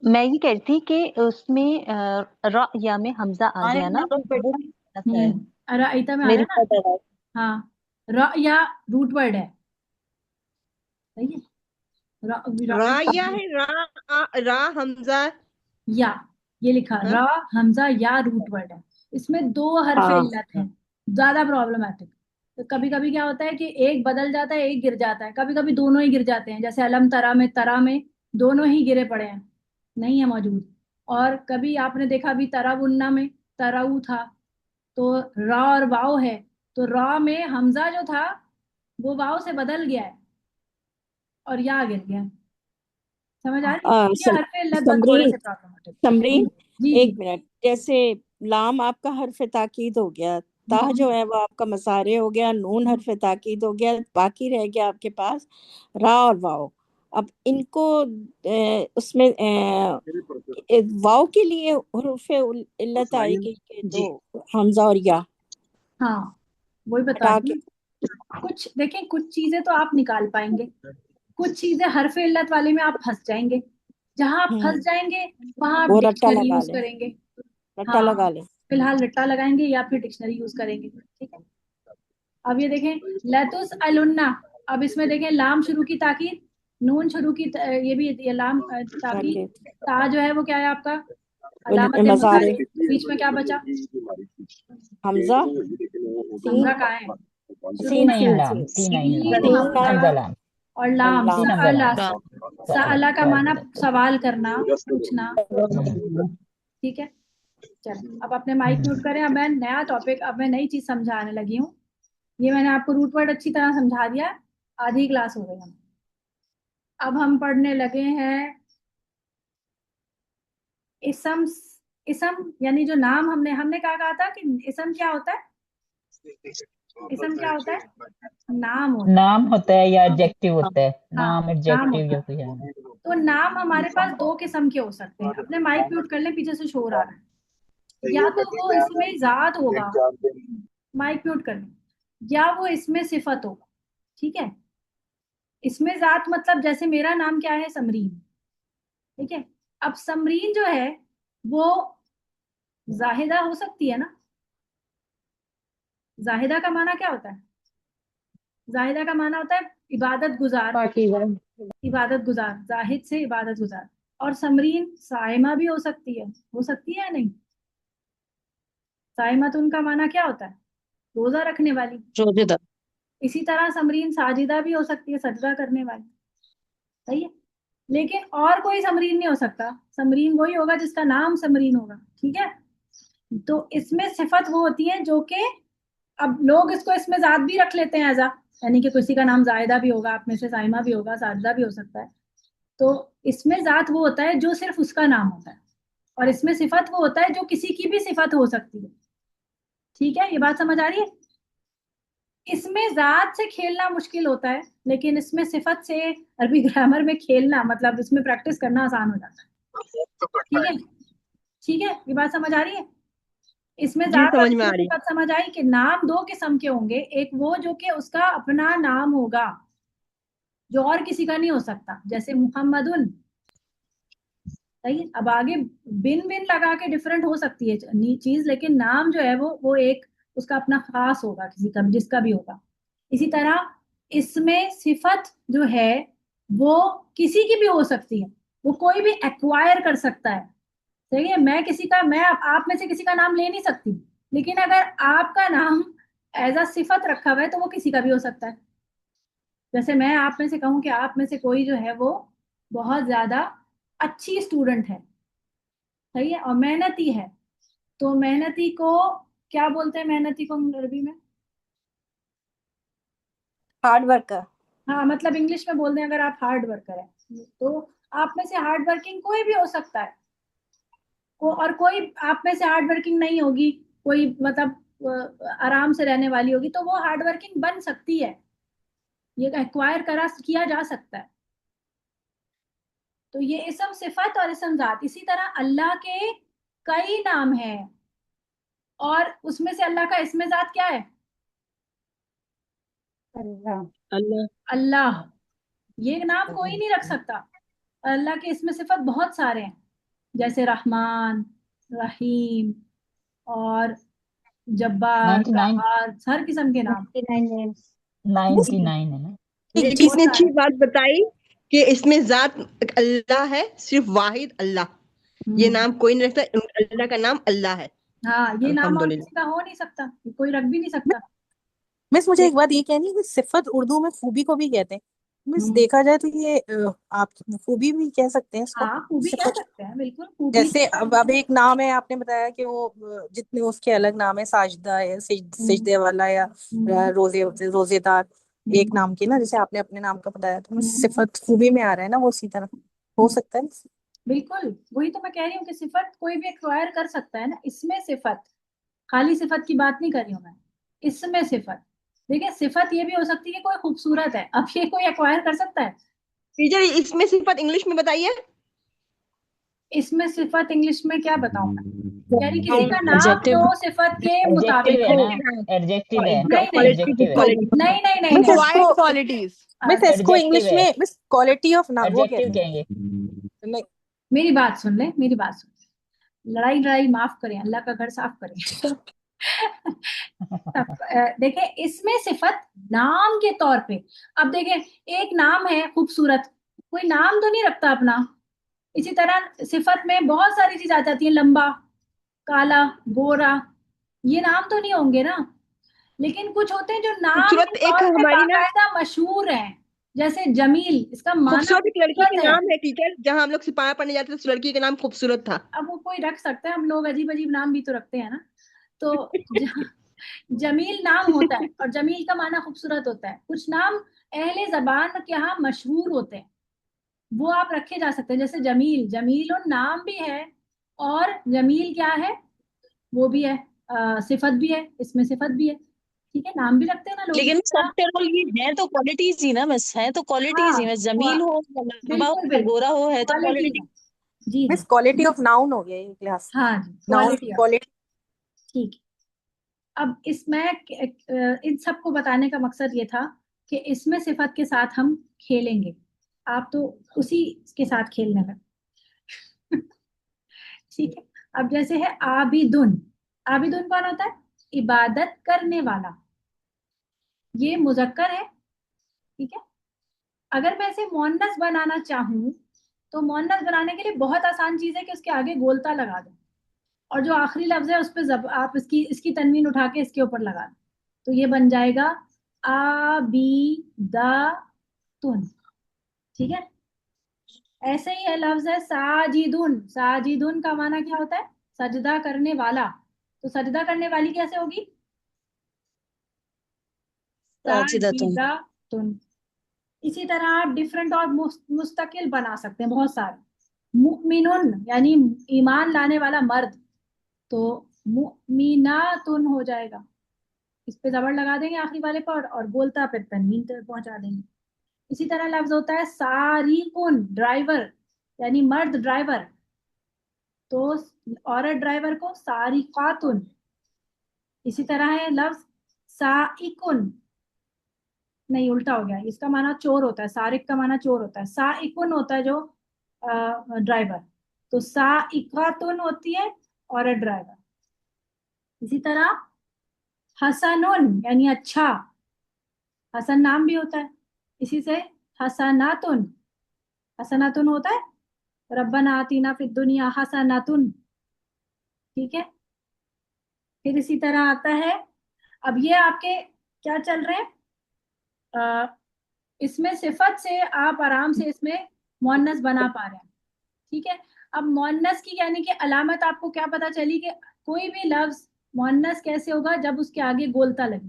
मैं ये कह रही थी कि उसमें र या में हमजा आ गया ना, तो वो कैसा है? अराईता में आ मेरी रहा है ना। हाँ, र या रूट वर्ड है, सही है। रा या है रा हमजा या, ये लिखा हाँ? रा हमजा या रूट वर्ड है। इसमें दो हर्फ हाँ इल्लत है, ज्यादा प्रॉब्लमेटिक। तो कभी कभी क्या होता है कि एक बदल जाता है, एक गिर जाता है, कभी कभी दोनों ही गिर जाते हैं, जैसे अलम तरा में दोनों ही गिरे पड़े हैं, नहीं है मौजूद। और कभी आपने देखा भी तरावुन्ना में तराऊ था, तो रा और वाव है, तो रा में हमजा जो था वो वाव से बदल गया है और या गिर गया है। समझ आ रही है? ये हर्फ इल्लत बस थोड़े समरीन, से प्रॉब्लमेटिक। समरीन जी एक जी मिनट, जैसे लाम आपका हर्फ ताकीद हो गया, ताह जो है वो आपका मसारे हो गया, नून हर्फ ताकीद हो गया, बाकी रह गया आपके पास रा और वाव। अब इनको उसमें वाव के लिए हुरूफ इल्लत आएगी कि जी तो हमजा और या हाँ वही बता हटा रही के हूँ। कुछ देखें, कुछ चीजें तो आप निकाल पाएंगे, कुछ चीजें हरफ इल्लत वाले में आप फंस जाएंगे। जहां आप फंस जाएंगे वहां आप वो रट्टा डिक्शनरी लगा यूज ले, करेंगे। रट्टा लगा हाँ ले। फिलहाल रट्टा लगाएंगे या फिर डिक्शनरी यूज करेंगे, ठीक है। अब ये देखें लतुस अलुन्ना, अब इसमें देखें लाम शुरू की ताकीद, नून शुरू की ये भी ये लाम ताकीद, ता जो है वो क्या है आपका अलामत मसारे, बीच में क्या बचा? हमजा हमजा कहाँ है? तीन आइन लाम, तीन आइन लाम, तीन हमजा हमजा लाम, और लाम। तीन हमजा सअला, लाम। सअला का माना सवाल करना, पूछना, ठीक है। चलो अब अपने माइक म्यूट करें। अब मैं नया टॉपिक, अब मैं नई चीज समझाने लगी हूँ। ये मैंने आपको रूट वर्ड अच्छी तरह समझा दिया, आधी क्लास हो गई हम। अब हम पढ़ने लगे हैं इसम। इसम यानी जो नाम हमने हमने क्या कहा था कि इसम क्या होता है? इसम क्या होता है? नाम होता है। नाम होता है या एडजेक्टिव होता है? हाँ नाम नाम एडजेक्टिव होता या है। कुछ है? तो नाम हमारे पास दो किस्म के हो सकते हैं। अपने माइक म्यूट कर लें, पीछे से शोर आ रहा है। या तो वो इसमें जात होगा, माइक म्यूट कर लें, या वो इसमें सिफत होगा, ठीक है। इसमें जात मतलब जैसे मेरा नाम क्या है? समरीन, ठीक है। अब समरीन जो है वो जाहिदा हो सकती है ना। जाहिदा का माना क्या होता है? जाहिदा का माना होता है इबादत गुजार, इबादत गुजार, जाहिद से इबादत गुजार। और समरीन साइमा भी हो सकती है या नहीं? साइमा तो उनका माना क्या होता है? रोजा रखने वाली। रोजेदार। इसी तरह समरीन साजिदा भी हो सकती है, सजदा करने वाली, सही है। लेकिन और कोई समरीन नहीं हो सकता। समरीन वही होगा जिसका नाम समरीन होगा, ठीक है। तो इसमें सिफत वो होती है जो कि अब लोग इसको इसमें जात भी रख लेते हैं एजा, यानी कि किसी का नाम जायदा भी होगा, आप में से साइमा भी होगा, साजिदा भी हो सकता है। तो इसमें जात वो होता है जो सिर्फ उसका नाम होता है, और इसमें सिफत वो होता है जो किसी की भी सिफत हो सकती है, ठीक है। ये बात समझ आ रही है? इसमें जात से खेलना मुश्किल होता है, लेकिन इसमें सिफत से अरबी ग्रामर में खेलना, मतलब इसमें प्रैक्टिस करना आसान हो जाता है, ठीक है। ठीक है, ये बात समझ आ रही है? इसमें जी जात और समझ में आ इसमें रही सिफत समझ आई कि नाम दो किस्म के होंगे। एक वो जो कि उसका अपना नाम होगा, जो और किसी का नहीं हो सकता, जैसे मुहम्मदुन, सही है। अब आगे बिन बिन लगा के डिफरेंट हो सकती है चीज, लेकिन नाम जो है वो एक उसका अपना खास होगा, किसी का जिसका भी होगा। इसी तरह इसमें सिफत जो है वो किसी की भी हो सकती है, वो कोई भी एक्वायर कर सकता है, सही है। मैं आप में से किसी का नाम ले नहीं सकती, लेकिन अगर आपका नाम एज अ सिफत रखा हुआ है तो वो किसी का भी हो सकता है। जैसे मैं आप में से कहूँ कि आप में से कोई जो है वो बहुत ज्यादा अच्छी स्टूडेंट है, सही है, और मेहनती है, तो मेहनती को क्या बोलते हैं? मेहनती को अरबी में हार्ड वर्कर। हाँ, मतलब इंग्लिश में बोल दें अगर आप हार्ड वर्कर है तो आप में से हार्ड वर्किंग कोई भी हो सकता है। और कोई आप में से हार्ड वर्किंग नहीं होगी, कोई मतलब आराम से रहने वाली होगी, तो वो हार्ड वर्किंग बन सकती है, ये एक्वायर करा किया जा सकता है। तो ये इसम सिफत और इसम जात। इसी तरह अल्लाह के कई नाम हैं, और उसमें से अल्लाह का इसमें जात क्या है? अल्लाह। अल्लाह। अल्लाह। ये नाम कोई नहीं रख सकता। अल्लाह के इसमें सिफत बहुत सारे हैं, जैसे रहमान, रहीम और जब्बार, 99, कहार, हर किस्म के नाम। 99 है ना? ये बहुत कितनी अच्छी सारे। बात बताई कि इसमें जात अल्लाह है, सिर्फ वाहिद अल्लाह। ये नाम कोई नहीं रखता, अल्लाह का नाम अल्लाह है। हाँ, ये नाम और अल्हम्दुलिल्लाह। किसी का हो नहीं सकता, कोई रख भी नहीं सकता। मिस मुझे ये- एक बात ये कहनी है कि सिफत उर्दू में खूबी को भी कहते हैं। मिस हम्म, देखा जाए तो ये आप खूबी भी कह सकते हैं इसको, हाँ खूबी कह सिफत। सकते हैं, बिल्कुल खूबी। जैसे अब एक नाम है, आपने बताया कि वो जितने उसके अलग नाम है, साजदा है, हम्म, सिजदे वाला, या हम्म, रोजेदार, एक हम्म, नाम की ना, जैसे आपने अपने नाम का बताया, तो हम्म, सिफत खूबी में आ रहा है ना, वो उसी तरह हो सकता है। बिल्कुल वही तो मैं कह रही हूँ कि सिफत कोई भी एक्वायर कर सकता है ना। इसमें सिफत, खाली सिफत की बात नहीं कर रही हूँ मैं। इसमें सिफत। देखिए सिफत ये भी हो सकती है कोई खूबसूरत है, अब ये कोई एक्वायर कर सकता है? टीचर इसमें सिफत इंग्लिश में बताइए। इसमें सिफत इंग्लिश में क्या बताऊं मैं? यानी किसी का नाम एडजेक्टिव जो सिफत के एडजेक्टिव मुताबिक है हो। ना, एडजेक्टिव है, नहीं नहीं एडजेक्टिव है, नहीं नहीं नहीं मिस नहीं इसको क्वालिटीज। मिस इसको एडजेक्टिव इंग्लिश है, में मिस क्वालिटी ऑफ नाउन वो एडजेक्टिव कहते कहेंगे। हैं। नहीं मेरी बात सुन ले, मेरी बात सुन ले। लड़ाई लड़ाई माफ करें, अल्लाह का घर साफ करें। देखे इसमें सिफत नाम के तौर पे, अब देखे एक नाम है खूबसूरत, कोई नाम तो नहीं रखता अपना। इसी तरह सिफत में बहुत सारी चीज आ जाती है, लंबा, काला, गोरा, ये नाम तो नहीं होंगे ना। लेकिन कुछ होते हैं जो नाम खूबसूरत के एक तौर पे हमारी ना बाकायदा मशहूर है, जैसे जमील, इसका माना खूबसूरत एक लड़की खूबसूरत का है। नाम है टीचर, जहाँ हम लोग सिपाही पढ़ने जाते थे उस लड़की का नाम खूबसूरत था। अब वो कोई रख सकता है, हम लोग अजीब अजीब नाम भी तो रखते हैं ना। तो जमील नाम होता है, और जमील का माना खूबसूरत होता है। कुछ नाम अहले जबान के यहाँ मशहूर होते हैं, वो आप रखे जा सकते हैं। जैसे जमील, जमील और नाम भी है, और जमील क्या है, वो भी है, सिफत भी है, इसमें सिफत भी है। ठीक है, नाम भी रखते हैं ना लोग। लेकिन आफ्टर ऑल ये है तो क्वालिटीज ही ना मिस, है तो क्वालिटीज हाँ ही मिस, जमील हो या लंबा हो बिल्कुल या बिल्कुल, गोरा हो, है तो क्वालिटी क्वालिटी। है। जी miss ji quality of noun हो गया ये क्लास। हाँ जी, नाउन क्वालिटी क्वालिटी। ठीक है। अब इसमें इन सबको बताने का मकसद ये था कि इसमें सिफत के साथ हम खेलेंगे, आप तो उसी के साथ खेलने लगे। ठीक है। अब जैसे है आबिदुन, आबिदुन कौन होता है? इबादत करने वाला, ये मुजक्कर है। ठीक है। अगर मैं इसे मुअन्नस बनाना चाहूं तो मुअन्नस बनाने के लिए बहुत आसान चीज है कि उसके आगे गोलता लगा दो, और जो आखिरी लफ्ज है उस पर आप इसकी इसकी तनवीन उठा के इसके ऊपर लगा दो, तो ये बन जाएगा आबिदातुन। ठीक है। ऐसे ही है लफ्ज है साजिदुन, साजिदुन का माना क्या होता है? सजदा करने वाला। तो सजदा करने वाली कैसे होगी? साजिदतुन। साजिदातुन। इसी तरह आप डिफरेंट और मुस्तकिल बना सकते हैं बहुत सारे। मुमिनुन यानी ईमान लाने वाला मर्द, तो मुमिनातुन हो जाएगा, इस पे जबर लगा देंगे आखिरी वाले पर, और बोलता पे तनवीन तक पहुंचा देंगे। इसी तरह लफ्ज होता है सारिकुन, ड्राइवर यानी मर्द ड्राइवर, तो औरत ड्राइवर को सारिकातुन। इसी तरह है लफ्ज साइकुन, नहीं उल्टा हो गया, इसका माना चोर होता है, सारिक का माना चोर होता है, साइकुन होता है जो ड्राइवर, तो साइकातुन होती है औरत ड्राइवर। इसी तरह हसनुन यानी अच्छा, हसन नाम भी होता है, इसी से हसनातुन, हसनातुन होता है रब्बना आतीना फिद दुनिया हसनातुन। ठीक है। फिर इसी तरह आता है, अब ये आपके क्या चल रहे हैं, इसमें सिफत से आप आराम से इसमें मुअन्नस बना पा रहे हैं। ठीक है। अब मुअन्नस की यानी कि अलामत आपको क्या पता चली कि कोई भी लफ्ज मुअन्नस कैसे होगा? जब उसके आगे गोलता लगे।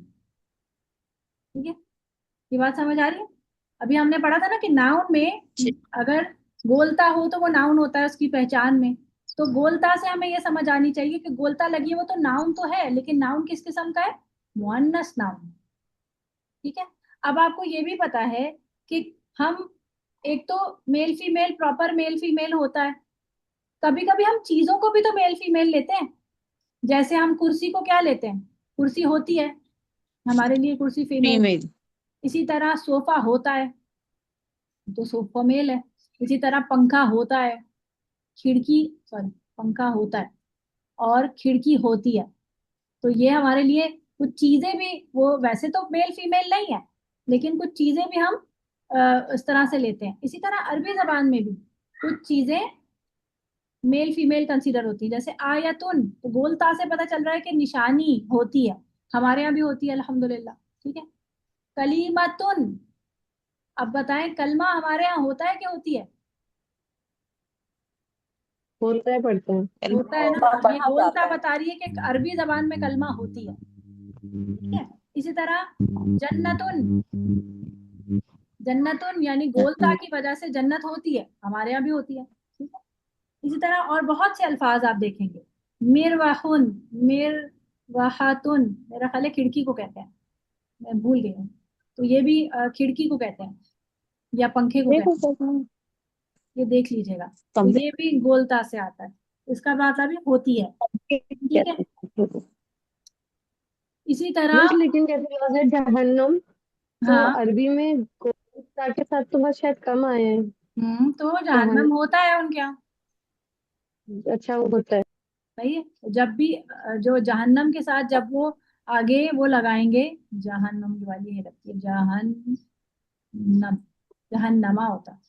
ठीक है, ये बात समझ आ रही है? अभी हमने पढ़ा था ना कि नाउन में अगर गोलता हो तो वो नाउन होता है उसकी पहचान में, तो गोलता से हमें ये समझ आनी चाहिए कि गोलता लगी है वो तो नाउन तो है, लेकिन नाउन किस किस्म का है? मुअन्नस नाउन। ठीक है। अब आपको ये भी पता है कि हम एक तो male female, proper male female होता है, कभी कभी हम चीजों को भी तो मेल फीमेल लेते हैं। जैसे हम कुर्सी को क्या लेते हैं? कुर्सी होती है हमारे लिए, कुर्सी फीमेल। इसी तरह सोफा होता है तो सोफा मेल है। इसी तरह पंखा होता है, खिड़की, सॉरी, पंखा होता है और खिड़की होती है, तो ये हमारे लिए कुछ चीजें भी, वो वैसे तो मेल फीमेल नहीं है, लेकिन कुछ चीजें भी हम इस तरह से लेते हैं। इसी तरह अरबी जबान में भी कुछ चीजें मेल फीमेल कंसीडर होती है। जैसे आयतुन, तो गोलता से पता चल रहा है कि निशानी होती है, हमारे यहाँ भी होती है अल्हम्दुलिल्लाह। ठीक है। कलीमतुन, अब बताएं कलमा हमारे यहाँ होता है कि होती है? होता है, पढ़ते हैं। होता है ना। अब ये गोलता बता रही है कि अरबी जबान में कलमा होती है। ठीक है। इसी तरह जन्नतुन, जन्नतुन यानी गोलता की वजह से जन्नत होती है, हमारे यहाँ भी होती है। ठीक है। इसी तरह और बहुत से अल्फाज आप देखेंगे, मिरवाहुन, मिर वहातुन मेरा ख्याल है खिड़की को कहते हैं, मैं भूल गई हूँ। तो ये भी खिड़की को कहते हैं या पंखे को कहते हैं, ये देख लीजिएगा। तो ये भी गोलता से आता है, इसका मतलब भी होती है, ठीक है। इसी तरह बस लेकिन कहते हैं अगर जहन्नुम, तो हाँ अरबी में गोलता के साथ तो बस शायद कम आए हैं। तो जहन्नुम, जहन्नम होता है उनके यहाँ, अच्छा वो होता है। सही है। जब भी जो जहन्नम के साथ जब वो आगे वो लगाएंगे, जहन्नम वाली है लगती है, जहन्नम, जहन्नमा होता है,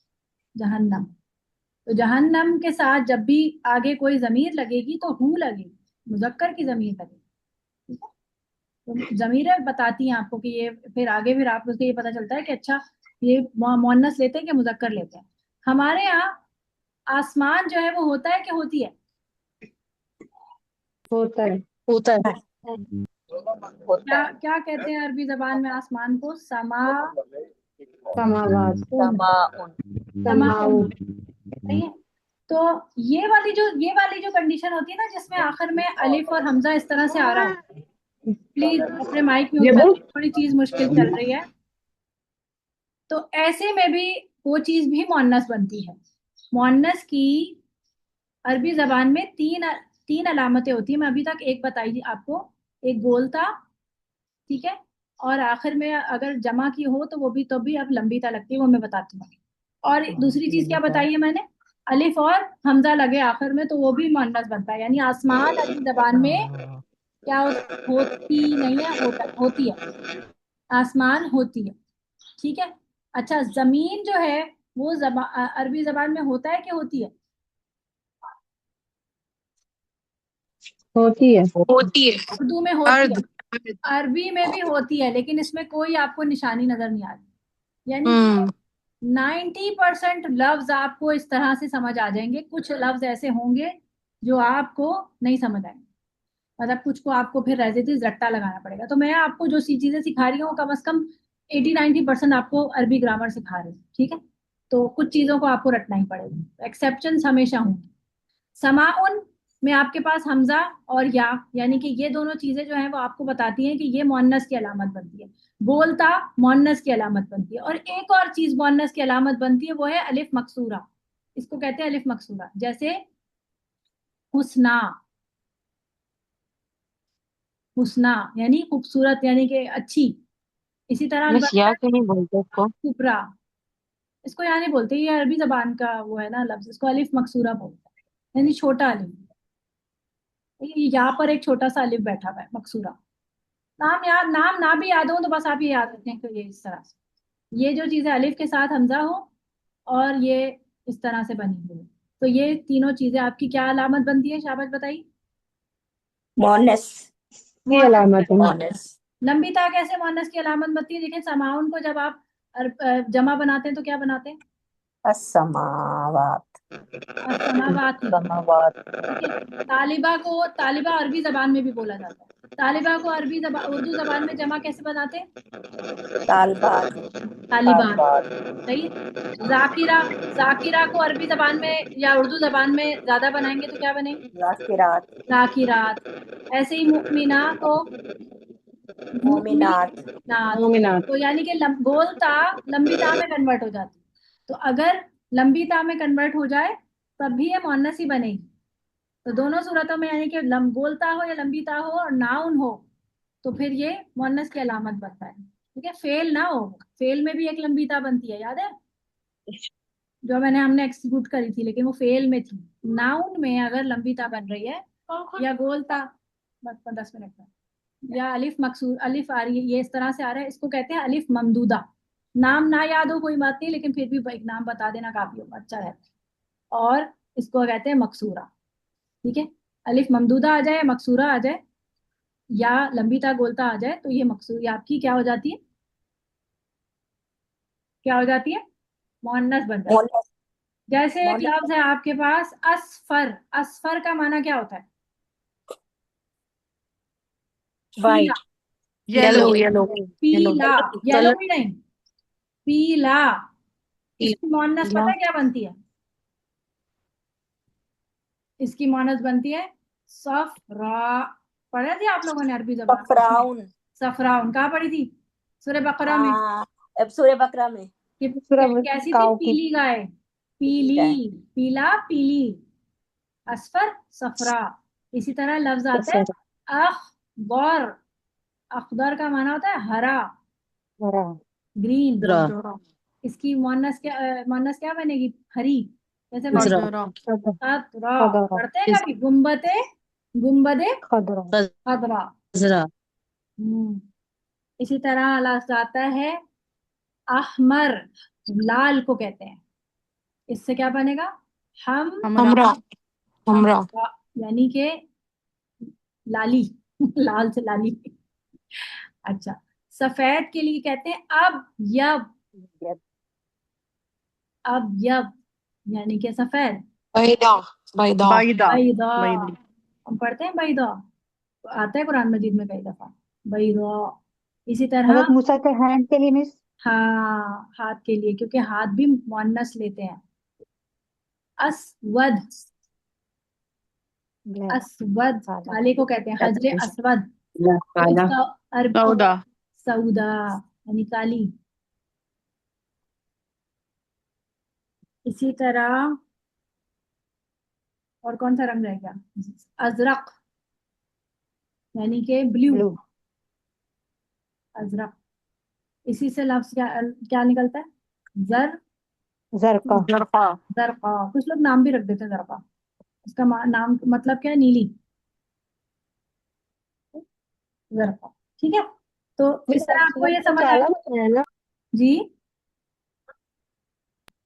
जहन्नम। तो जहन्नम के साथ जब भी आगे कोई जमीर लगेगी तो हु लगेगी, मुजक्कर की जमीर लगेगी, ठीक है। तो जमीरें बताती हैं आपको कि ये, फिर आगे फिर आपको उससे ये पता चलता है कि अच्छा ये मुअन्नस लेते हैं कि मुजक्कर लेते हैं। हमारे यहाँ आसमान जो है वो होता है कि होती है? होता है। होता है। क्या क्या कहते हैं अरबी जबान में आसमान को? समावात, समाउन। समाउन, सही है। तो ये वाली जो कंडीशन होती है ना, जिसमें आखिर में अलिफ और हमजा इस तरह से आ रहा है, प्लीज अपने माइक म्यूट कर लीजिए, थोड़ी चीज मुश्किल चल रही है। तो ऐसे में भी वो चीज भी मुअन्नस बनती है। मुअन्नस की अरबी जबान में तीन अलामतें होती है। मैं अभी तक एक बताई थी आपको, एक गोलता, ठीक है, और आखिर में अगर जमा की हो तो वो भी, तो भी अब लंबी ता लगती है, वो मैं बताती हूँ। और दूसरी चीज क्या बताई है मैंने? अलिफ और हमजा लगे आखिर में तो वो भी मुअन्नस बनता है। यानी आसमान अरबी जबान में क्या होती नहीं है, होती है, आसमान होती है, ठीक है। अच्छा, जमीन जो है वो अरबी जबान में होता है कि होती है? होती है। होती है। उर्दू में होती है, अर्ध। अरबी में भी होती है, लेकिन इसमें कोई आपको निशानी नजर नहीं आ रही। यानी कि 90% लफ्ज आपको इस तरह से समझ आ जाएंगे, कुछ लफ्ज ऐसे होंगे जो आपको नहीं समझ आएंगे, मतलब कुछ को आपको फिर एज इट इज रट्टा लगाना पड़ेगा। तो मैं आपको जो सी चीजें सिखा रही हूँ कम से कम 80-90% आपको अरबी ग्रामर सिखा रही हूँ, ठीक है। तो कुछ चीजों को आपको रटना ही पड़ेगा, एक्सेप्शंस हमेशा होंगे। समाउन में आपके पास हमजा और या, यानी कि ये दोनों चीजें जो हैं वो आपको बताती हैं कि ये मुअन्नस की अलामत बनती है। बोलता मुअन्नस की अलामत बनती है। और एक और चीज मुअन्नस की अलामत बनती है, वो है अलिफ मकसूरा, इसको कहते हैं अलिफ मकसूरा। जैसे हुस्ना, हुस्ना यानी खूबसूरत, यानी कि अच्छी। इसी तरह मिस बनता या है क्यों नहीं बोलते इसको? कुबरा, इसको यहाँ नहीं बोलते, ये अरबी जबान का वो है ना लफ्ज, इसको अलिफ मकसूरा बोलते हैं, यानी छोटा अलिफ। ये यहाँ पर एक छोटा सा अलिफ बैठा हुआ है, मकसूरा। नाम ना भी याद हो तो बस आप ये याद रखें कि ये इस तरह से, ये जो चीजें अलिफ के साथ हमजा हो और ये इस तरह से बनी हुई है, तो ये तीनों चीजें आपकी क्या अलामत बनती है? शाबाश बताइए। मुअन्नस। ये अलामत है। मुअन्नस। लंबी ता कैसे मुअन्नस की अलामत बनती है? देखिए समाउन को जब आप जमा बनाते हैं तो क्या बनाते हैं? अस्समावात। असमावात ही, समावात। ठीक है। तालिबा अरबी जबान में भी बोला जाता है। तालिबा को उर्दू जबान में जमा कैसे बनाते हैं? तालबात। तालिबात, तालबात। सही है। जाकिरा, जाकिरा को अरबी जबान में या उर्दू जबान में ज्यादा बनाएंगे तो क्या बनेगी? जाकिरात। जाकिरात। ऐसे ही मुमिना को मोमिनात। मुमिनात। तो यानी कि गोल ता लंबी ता में कन्वर्ट हो जाती है। तो अगर लंबी ता में कन्वर्ट हो जाए तब भी ये मुअन्नस ही बनेगी। तो दोनों सूरतों में, यानी कि गोल ता हो या लंबी ता हो और नाउन हो, तो फिर ये मुअन्नस की अलामत बनता है, ठीक है। फेल ना हो, फेल में भी एक लंबी ता बनती है, याद है जो हमने एक्सिक्यूट करी थी, लेकिन वो फेल में थी। नाउन में अगर लंबी ता बन रही है या गोल ता, बस 10 मिनट में, या अलिफ मकसूर, अलिफ आ रही है, ये इस तरह से आ रहा है, इसको कहते हैं अलिफ ममदूदा। नाम ना याद हो कोई बात नहीं, लेकिन फिर भी एक नाम बता देना काफी अच्छा रहता है। और इसको कहते हैं मकसूरा, ठीक है। अलिफ ममदूदा आ जाए, मकसूरा आ जाए, या लंबी ता गोलता आ जाए, तो ये मकसूर, ये आपकी क्या हो जाती है? क्या हो जाती है? मुअन्नस बन जाती है। मुअन्नस। जैसे एक मुअन्नस। लफ्ज है आपके पास असफर, असफर का माना क्या होता है? पीला, white. Yellow yellow. Yellow yellow पीला, येलो भी नहीं, पीला। इसकी मुअन्नस पीला। पता है क्या बनती है? इसकी मुअन्नस बनती है सफरा, पढ़े थे आप लोगों ने अरबी जबान में? सफराउन। सफराउन कहाँ पढ़ी थी? सूरह बकरा में। अब सूरह बकरा में कैसी थी? पीली गाय, पीली, पीला, पीली, असफर, सफरा। इसी तरह लफ्ज आता है अखबर। अखबर का माना होता है हरा, ग्रीन। इसकी मुअन्नस क्या बनेगी? हरी। कैसे पढ़ते हैं कभी? गुम्बते, गुम्बदे खदरा। इसी तरह लफ्ज आता है अहमर, लाल को कहते हैं। इससे क्या बनेगा? हमरा, यानी के लाली लाल से लाली। अच्छा, सफेद के लिए कहते हैं अब यब। अब यब यानी कि सफेद। बैदा। हम पढ़ते हैं बैदा, आता है कुरान मजीद में कई दफा बैदा। इसी तरह मूसा के हैंड के लिए मिस। हाँ, हाथ के लिए, क्योंकि हाथ भी मुअन्नस लेते हैं। अस्वद, अस्वद काले को कहते हैं हजरे अस्वद। इसका अरबी सऊदा यानी काली। इसी तरह और कौन सा रंग रह गया? अजरक यानी के ब्लू, अजरक। इसी से लफ्ज क्या निकलता है? जरका। कुछ लोग नाम भी रख देते हैं जरका। उसका नाम मतलब क्या है? नीली, जरका। ठीक है, तो इस तरह आपको ये समझ आ ना जी।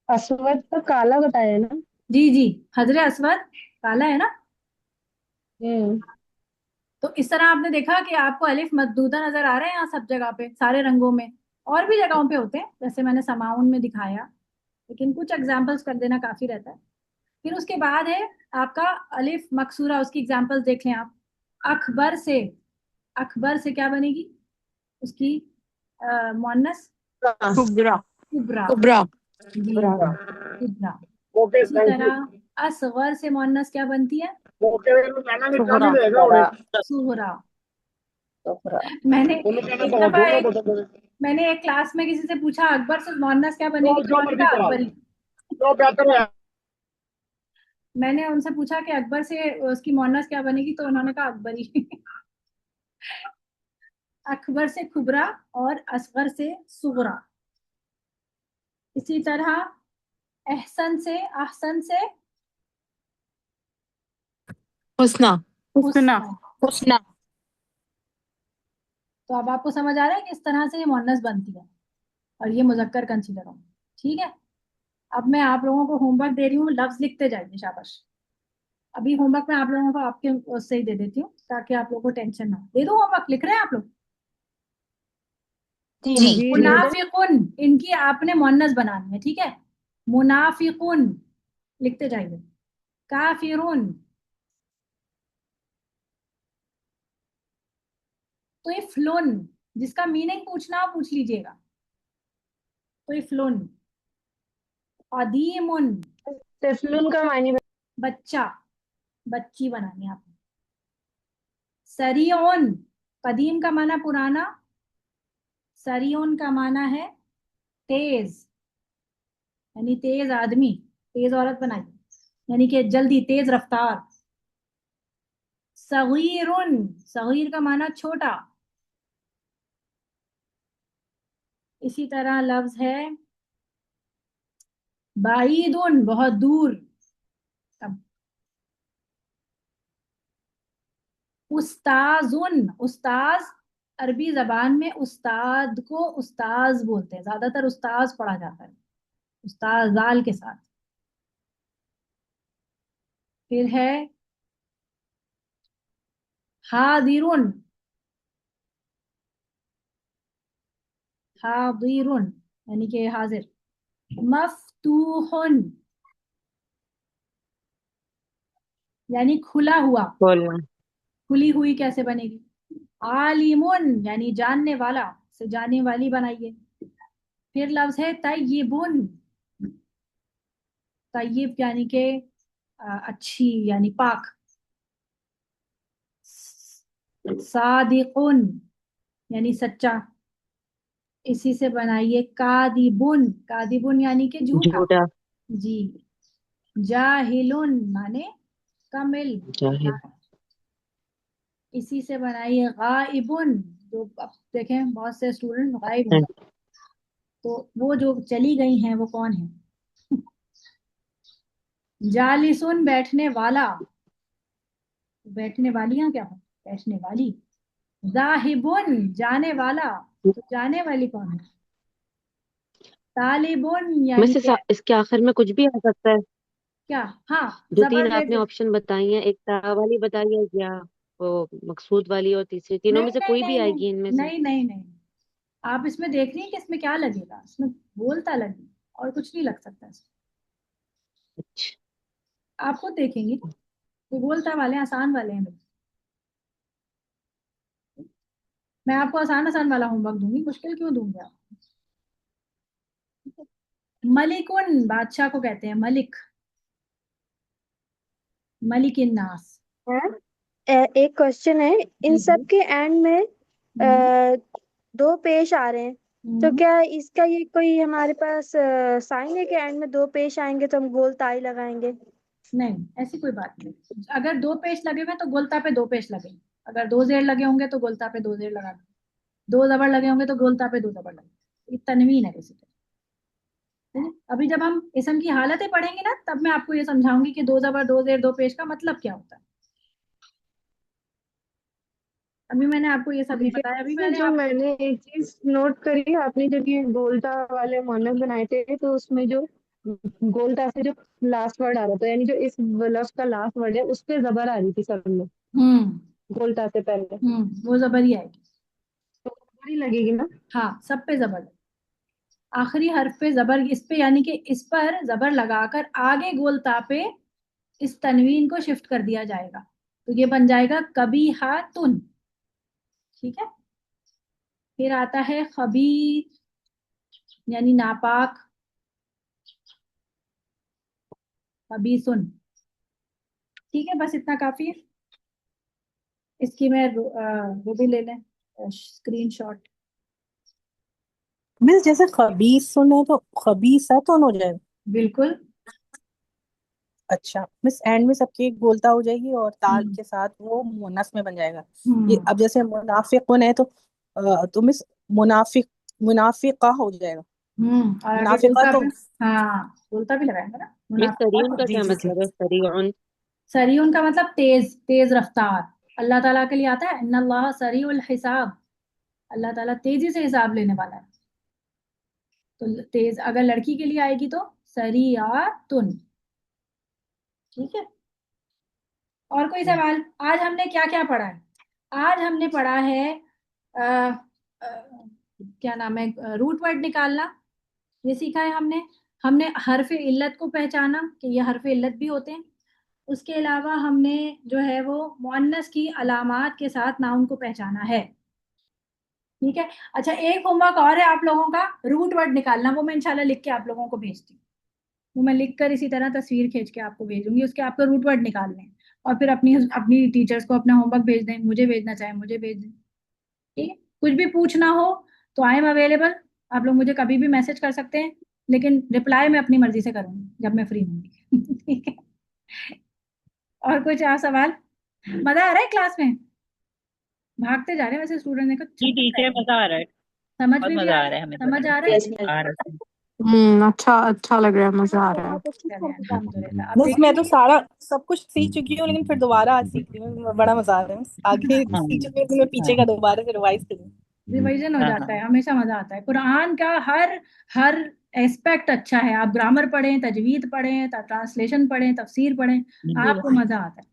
असवद तो काला बताया ना? जी जी, हजरे अस्वद काला है ना। तो इस तरह आपने देखा कि आपको अलिफ मद्दूदा नजर आ रहे हैं यहाँ सब जगह पे, सारे रंगों में। और भी जगहों पे होते हैं, जैसे मैंने समाउन में दिखाया, लेकिन कुछ एग्जाम्पल्स कर देना काफी रहता है। फिर उसके बाद है आपका अलिफ मकसूरा, उसकी एग्जाम्पल्स देख लें आप। अखबर से, अखबर से क्या बनेगी? उसकी मुअन्नस कुबरा, कुबरा। इसी तरह असगर से मुअन्नस क्या बनती है? सुहरा। मैंने एक क्लास में किसी से पूछा अकबर से मुअन्नस क्या बनेगी, तो उन्होंने कहा अकबरी। मैंने उनसे पूछा कि अकबर से उसकी मुअन्नस क्या बनेगी, तो उन्होंने कहा अकबरी। अकबर से खुबरा और असगर से सुगरा। इसी तरह अहसन से, अहसन से हुस्ना, हुस्ना। तो अब आपको समझ आ रहा है कि इस तरह से ये मुअन्नस बनती है और ये मुजक्कर कंसीडर होंगे। ठीक है, अब मैं आप लोगों को होमवर्क दे रही हूँ, लफ्ज लिखते जाइए, शाबाश। अभी होमवर्क मैं आप लोगों को आपके उससे ही दे देती हूँ ताकि आप लोगों को टेंशन ना हो। दे दो होमवर्क, लिख रहे हैं आप लोग? जी। मुनाफिकुन, इनकी आपने मुअन्नस बनानी है, ठीक है। मुनाफिकुन लिखते जाइए। काफिरुन, तो ये फ्लोन, जिसका मीनिंग पूछना हो पूछ लीजिएगा। तो ये फ्लोन। अदीमुन, तिफलुन का मायने बच्चा, बच्ची बनानी है आपने। सरीउन, कदीम का माना पुराना, सरीउन का माना है तेज, यानी तेज आदमी, तेज औरत बनाइए, यानी कि जल्दी, तेज रफ्तार। सगीरुन, सगीर का माना छोटा। इसी तरह लफ्ज है बाईदुन, बहुत दूर। उस्ताजुन, उस्ताज अरबी जबान में उस्ताद को उस्ताज बोलते हैं, ज्यादातर उस्ताज पढ़ा जाता है, उस्ताज जाल के साथ। फिर है हादिरुन, हादिरुन यानी कि हाजिर। मफ्तूहुन यानी खुला हुआ, खुली हुई कैसे बनेगी? आलिमुन यानी जानने वाला, से जानने वाली बनाइए। फिर लफ्ज है तय्यिबुन, तय्यिब यानी के अच्छी, यानी पाक। सादिकुन यानी सच्चा, इसी से बनाइए कादिबुन, कादिबुन यानी कि झूठा। झूठा। जी। जाहिलुन माने कम इल्म, जाहिल। इसी से बनाइए गाइबुन, जो अब देखें बहुत से स्टूडेंट गायब हैं, तो वो जो चली गई हैं वो कौन है? जालिसुन बैठने वाला, बैठने वालियां क्या हो? बैठने वाली। जाहिबुन जाने वाला, तो जाने वाली कौन है? तालिबुन यानी मिस कि इसके आखिर में कुछ भी आ सकता है। क्या? हाँ, जो जबर तीन दे आपने दे। ऑप्शन बताई हैं, एक ता वाली बताई है या वो मकसूद वाली, और तीसरी, तीनों में नहीं से नहीं कोई भी नहीं नहीं आएगी इनमें से। नहीं नहीं नहीं, आप इसमें देख रही हैं कि इसमें क्या लगेगा, इसमें बोलता लगे और कुछ नहीं लग सकता इसमें। अच्छा। आप खुद देखेंगे, तो बोलता वाले आसान वाले हैं बिल्कुल। मैं आपको आसान आसान वाला होमवर्क दूंगी, मुश्किल क्यों दूंगी आप? मलिकुन बादशाह को कहते हैं मलिक, मलिक नास। एक क्वेश्चन है, इन जी सब जी। के एंड में दो पेश आ रहे हैं, तो क्या इसका ये कोई हमारे पास साइन है कि एंड में दो पेश आएंगे तो हम गोल ताई लगाएंगे? नहीं, ऐसी कोई बात नहीं। अगर दो पेश लगे हुए हैं तो गोलता पे दो पेश लगे, अगर दो जेर लगे होंगे तो गोलता पे दो जेर लगा दो, दो जबर लगे होंगे तो गोलता पे दो जबर लगे। ये तनवीन है बेसिकली। अभी जब हम इसम की हालतें पढ़ेंगे ना, तब मैं आपको ये समझाऊंगी कि दो जबर दो जेर दो पेश का मतलब क्या होता है। अभी मैंने आपको ये सब नहीं बताया, अभी लेकिन मैंने जो आप मैंने एक चीज नोट करी, आपने जब ये गोलता वाले मोनस बनाए थे तो उसमें जो गोलता से जो लास्ट वर्ड आ रहा था, यानी जो इस लफ्ज का लास्ट वर्ड है उस पे जबर आ रही थी सब में, गोलता से पहले, वो जबर ही आएगी। तो जबर ही लगेगी ना? हाँ, सब पे जबर, आखिरी हर्फ पे जबर, इस पे यानी कि इस पर जबर लगाकर आगे गोलता पे इस तनवीन को शिफ्ट कर दिया जाएगा, तो ये बन जाएगा कबीहातुन। ठीक है। फिर आता है खबीथ यानी नापाक, खबीसुन। ठीक है, बस इतना काफी है। इसकी मैं वो भी ले लें स्क्रीनशॉट। मिस जैसे खबीस सुने तो खबीसा तो हो जाएगा। बिल्कुल। अच्छा मिस, एंड में सबकी एक बोलता हो जाएगी और ताल के साथ वो मुन्नस में बन जाएगा। ये अब जैसे मुनाफिकुन है तो मिस मुनाफिक मुनाफिका हो जाएगा। और आगे मुनाफिका गोलता तो भी, हाँ गोलता भी लगाएंगे ना, मिस मुनाफिका सरीउन तो। का जी क्या जी जी। मतलब है? सरीउन। सरीउन का मतलब तेज, तेज रफ्तार। अल्लाह ताला के लिए आता है इन्नल्लाह सरीउल हिसाब, अल्लाह ताला तेजी से हिसाब लेने वाला है। तो तेज अगर लड़की के लिए आएगी तो सरियातुन। ठीक है। और कोई सवाल? आज हमने क्या क्या पढ़ा है? आज हमने पढ़ा है आ, आ, क्या नाम है, रूट वर्ड निकालना, ये सीखा है हमने। हमने हरफ इल्लत को पहचाना कि ये हरफ इल्लत भी होते हैं। उसके अलावा हमने जो है वो मुअन्नस की अलामात के साथ नाउन को पहचाना है। ठीक है। अच्छा, एक होमवर्क और है आप लोगों का, रूट वर्ड निकालना, वो मैं इंशाल्लाह लिख के आप लोगों को भेजती हूँ। वो मैं लिख कर इसी तरह तस्वीर खींच के आपको भेजूंगी, उसके आपको रूट वर्ड निकालने हैं। और फिर अपनी अपनी टीचर्स को अपना होमवर्क भेज दें, मुझे भेजना चाहे मुझे भेज दें। ठीक है। कुछ भी पूछना हो तो आई एम अवेलेबल, आप लोग मुझे कभी भी मैसेज कर सकते हैं, लेकिन रिप्लाई मैं अपनी मर्जी से करूंगी जब मैं फ्री होंगी। ठीक है। और कुछ और सवाल? मजा आ रहा है क्लास में? भागते जा रहे हैं वैसे स्टूडेंट, देखो जी छटपट रह टीचर, रहे हैं। मजा आ रहा है, समझ बहुत में भी मजा आ आ रहा रहा है? है हमें तो। समझ आ रहा है? आ रहा है। अच्छा अच्छा लग रहा है, मजा आ रहा है। चलिए अल्हम्दुलिल्लाह। अब मिस मैं तो देखिए, सारा सब कुछ सीख चुकी हूँ, लेकिन फिर दोबारा आज सीख रही हूँ, बड़ा मजा आ रहा है मिस। आगे सीख चुकी हूँ तो मैं पीछे का दोबारा से रिवाइज करूँ। रिवीजन हो जाता है, हमेशा मजा आता है। कुरान का हर हर एस्पेक्ट अच्छा है। आप ग्रामर पढ़ें, तजवीद पढ़ें, ट्रांसलेशन पढ़ें, तफसीर पढ़ें, आपको मजा आता है।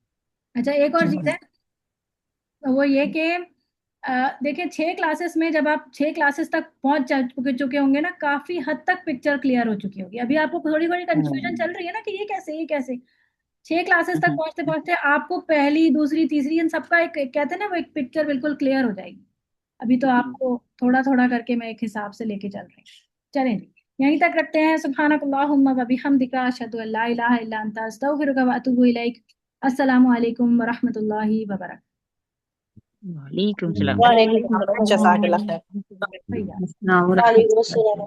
अच्छा, एक और चीज है, तो वो ये कि देखिए 6 क्लासेस में, जब आप 6 क्लासेस तक पहुंच चुके होंगे ना, काफी हद तक पिक्चर क्लियर हो चुकी होगी। अभी आपको थोड़ी थोड़ी कंफ्यूजन चल रही है ना कि ये कैसे ये कैसे। 6 क्लासेस तक पहुंचते पहुंचते आपको पहली दूसरी तीसरी इन सबका एक कहते हैं ना, वो एक पिक्चर बिल्कुल क्लियर हो जाएगी। अभी तो आपको थोड़ा थोड़ा करके मैं एक हिसाब से लेके चल रही हूँ। चलें जी, यहीं तक रखते हैं। सुब्हानकल्लाहुम्मा व बिहम्दिका अशहदु अल्ला इलाहा इल्ला अंता अस्तगफिरुका व अतूबु इलैक। अस्सलामु अलैकुम व रहमतुल्लाहि व बरकातहू। वालेकुम सलाम। वालेकुम सलाम। जज़ाकल्लाह खैर। भैया वालेकुम अस्सलाम।